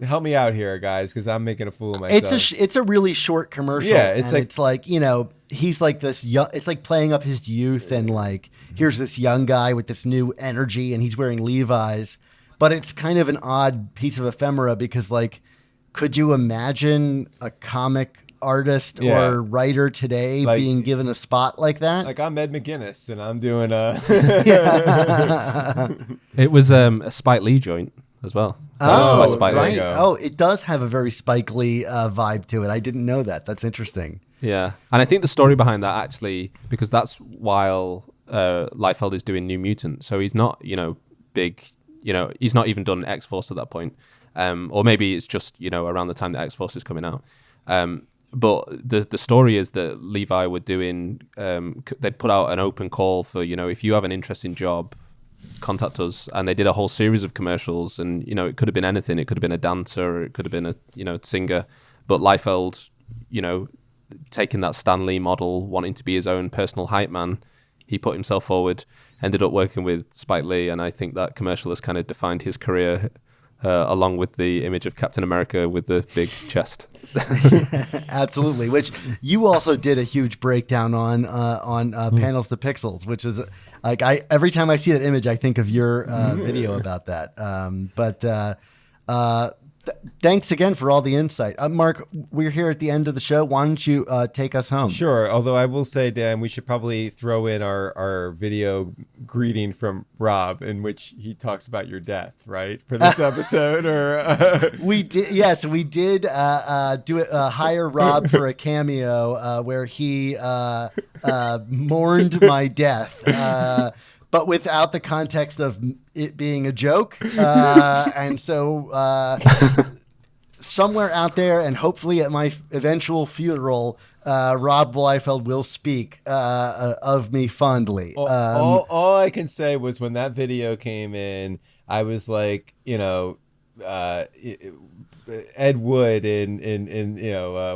Help me out here, guys, because I'm making a fool of myself. It's a really short commercial. Yeah, it's like he's like this young. It's like playing up his youth, and like here's this young guy with this new energy, and he's wearing Levi's. But it's kind of an odd piece of ephemera because, like, could you imagine a comic artist or writer today being given a spot like that? Like, I'm Ed McGuinness, and I'm doing a. It was a Spike Lee joint as well. Oh, right. Oh, it does have a very Spike Lee vibe to it. I didn't know that. That's interesting. Yeah. And I think the story behind that actually, because that's while Liefeld is doing New Mutant. So he's not, big, he's not even done X-Force at that point. Or maybe it's just, around the time that X-Force is coming out. But the story is that Levi were doing, they'd put out an open call for, if you have an interesting job, contact us. And they did a whole series of commercials, and it could have been anything. It could have been a dancer, or it could have been a singer. But Liefeld, taking that Stan Lee model, wanting to be his own personal hype man, he put himself forward, ended up working with Spike Lee, and I think that commercial has kind of defined his career, along with the image of Captain America with the big chest. Absolutely, which you also did a huge breakdown on Panels to Pixels, which is like every time I see that image, I think of your video about that. But Thanks again for all the insight. Mark, we're here at the end of the show. Why don't you take us home? Sure. Although I will say, Dan, we should probably throw in our video greeting from Rob in which he talks about your death, right? For this episode or we did. Yes, we did do it. Hire Rob for a cameo where he mourned my death. But without the context of it being a joke. And so somewhere out there, and hopefully at my eventual funeral, Rob Liefeld will speak of me fondly. All I can say was when that video came in, I was like, Ed Wood and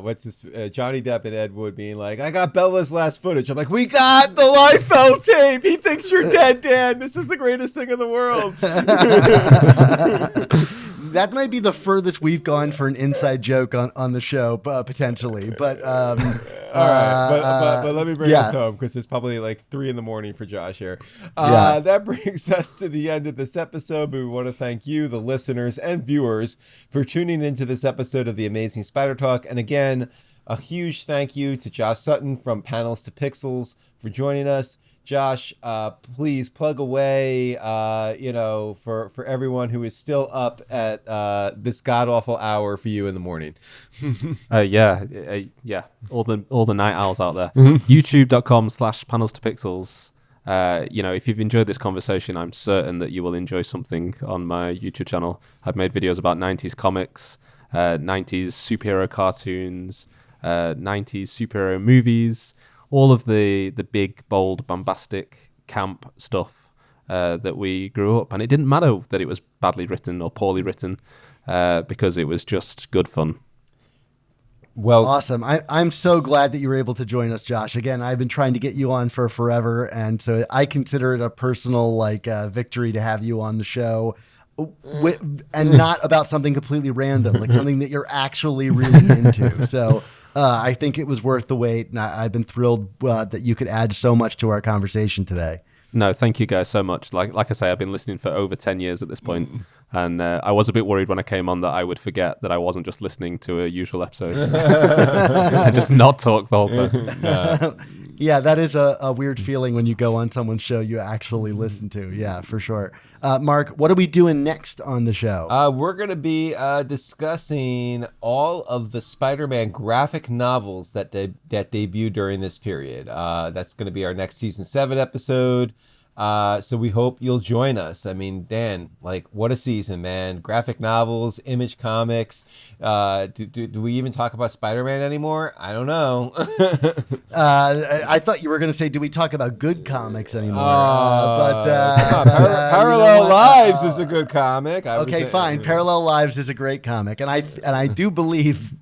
what's his Johnny Depp and Ed Wood being like, I got Bella's last footage. I'm like, we got the Liefeld tape. He thinks you're dead, Dan. This is the greatest thing in the world. That might be the furthest we've gone for an inside joke on the show, potentially. But all right, but let me bring us home because it's probably like 3 a.m. for Josh here. That brings us to the end of this episode. But we want to thank you, the listeners and viewers, for tuning into this episode of the Amazing Spider Talk. And again, a huge thank you to Josh Sutton from Panels to Pixels for joining us. Josh, please plug away, for everyone who is still up at this god-awful hour for you in the morning. All the night owls out there. YouTube.com/panels to pixels. If you've enjoyed this conversation, I'm certain that you will enjoy something on my YouTube channel. I've made videos about 90s comics, 90s superhero cartoons, 90s superhero movies, all of the big, bold, bombastic, camp stuff that we grew up. And it didn't matter that it was badly written or poorly written because it was just good fun. Well, awesome. I'm so glad that you were able to join us, Josh. Again, I've been trying to get you on for forever. And so I consider it a personal victory to have you on the show. And not about something completely random, like something that you're actually really into. So I think it was worth the wait, and I've been thrilled that you could add so much to our conversation today. No, thank you guys so much. Like I say, I've been listening for over 10 years at this point, and I was a bit worried when I came on that I would forget that I wasn't just listening to a usual episode and just not talk the whole time. Yeah, that is a weird feeling when you go on someone's show you actually listen to. Yeah, for sure. Mark, what are we doing next on the show? We're going to be discussing all of the Spider-Man graphic novels that debuted during this period. That's going to be our next season 7 episode. So we hope you'll join us. I mean, Dan, what a season, man. Graphic novels, Image Comics. Do we even talk about Spider-Man anymore? I don't know. I thought you were going to say, do we talk about good comics anymore? Parallel Lives is a good comic. Okay, fine. Parallel Lives is a great comic. And I do believe,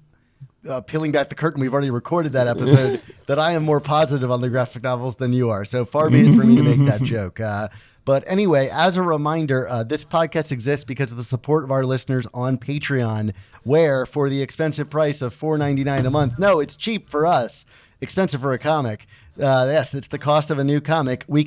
peeling back the curtain, we've already recorded that episode, that I am more positive on the graphic novels than you are. So far be it for me to make that joke. But anyway, as a reminder, this podcast exists because of the support of our listeners on Patreon, where for the expensive price of $4.99 a month, no, it's cheap for us, expensive for a comic. Yes, it's the cost of a new comic. You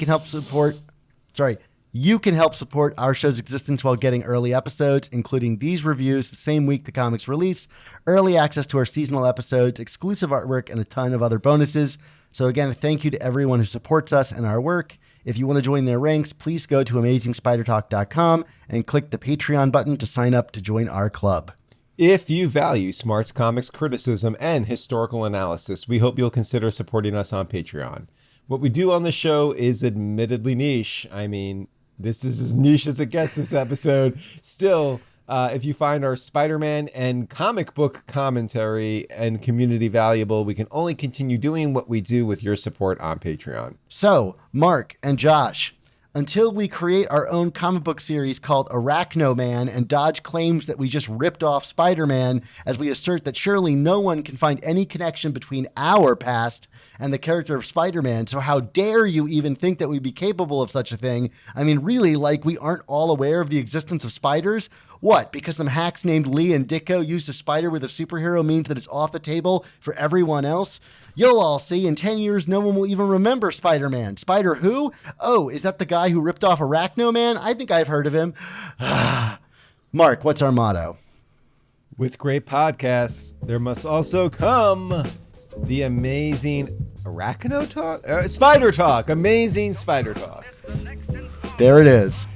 can help support our show's existence while getting early episodes, including these reviews the same week the comics release, early access to our seasonal episodes, exclusive artwork, and a ton of other bonuses. So again, thank you to everyone who supports us and our work. If you want to join their ranks, please go to AmazingSpiderTalk.com and click the Patreon button to sign up to join our club. If you value Smarts Comics criticism and historical analysis, we hope you'll consider supporting us on Patreon. What we do on the show is admittedly niche. I mean, this is as niche as it gets this episode. Still, if you find our Spider-Man and comic book commentary and community valuable, we can only continue doing what we do with your support on Patreon. So, Mark and Josh, until we create our own comic book series called Arachno Man and dodge claims that we just ripped off Spider-Man, as we assert that surely no one can find any connection between our past and the character of Spider-Man, so how dare you even think that we'd be capable of such a thing? I mean, really, we aren't all aware of the existence of spiders? What, because some hacks named Lee and Ditko used a spider with a superhero means that it's off the table for everyone else? You'll all see, in 10 years, no one will even remember Spider-Man. Spider who? Oh, is that the guy who ripped off Arachno Man? I think I've heard of him. Mark, what's our motto? With great podcasts, there must also come the amazing Arachno Talk? Spider Talk. Amazing Spider Talk. There it is.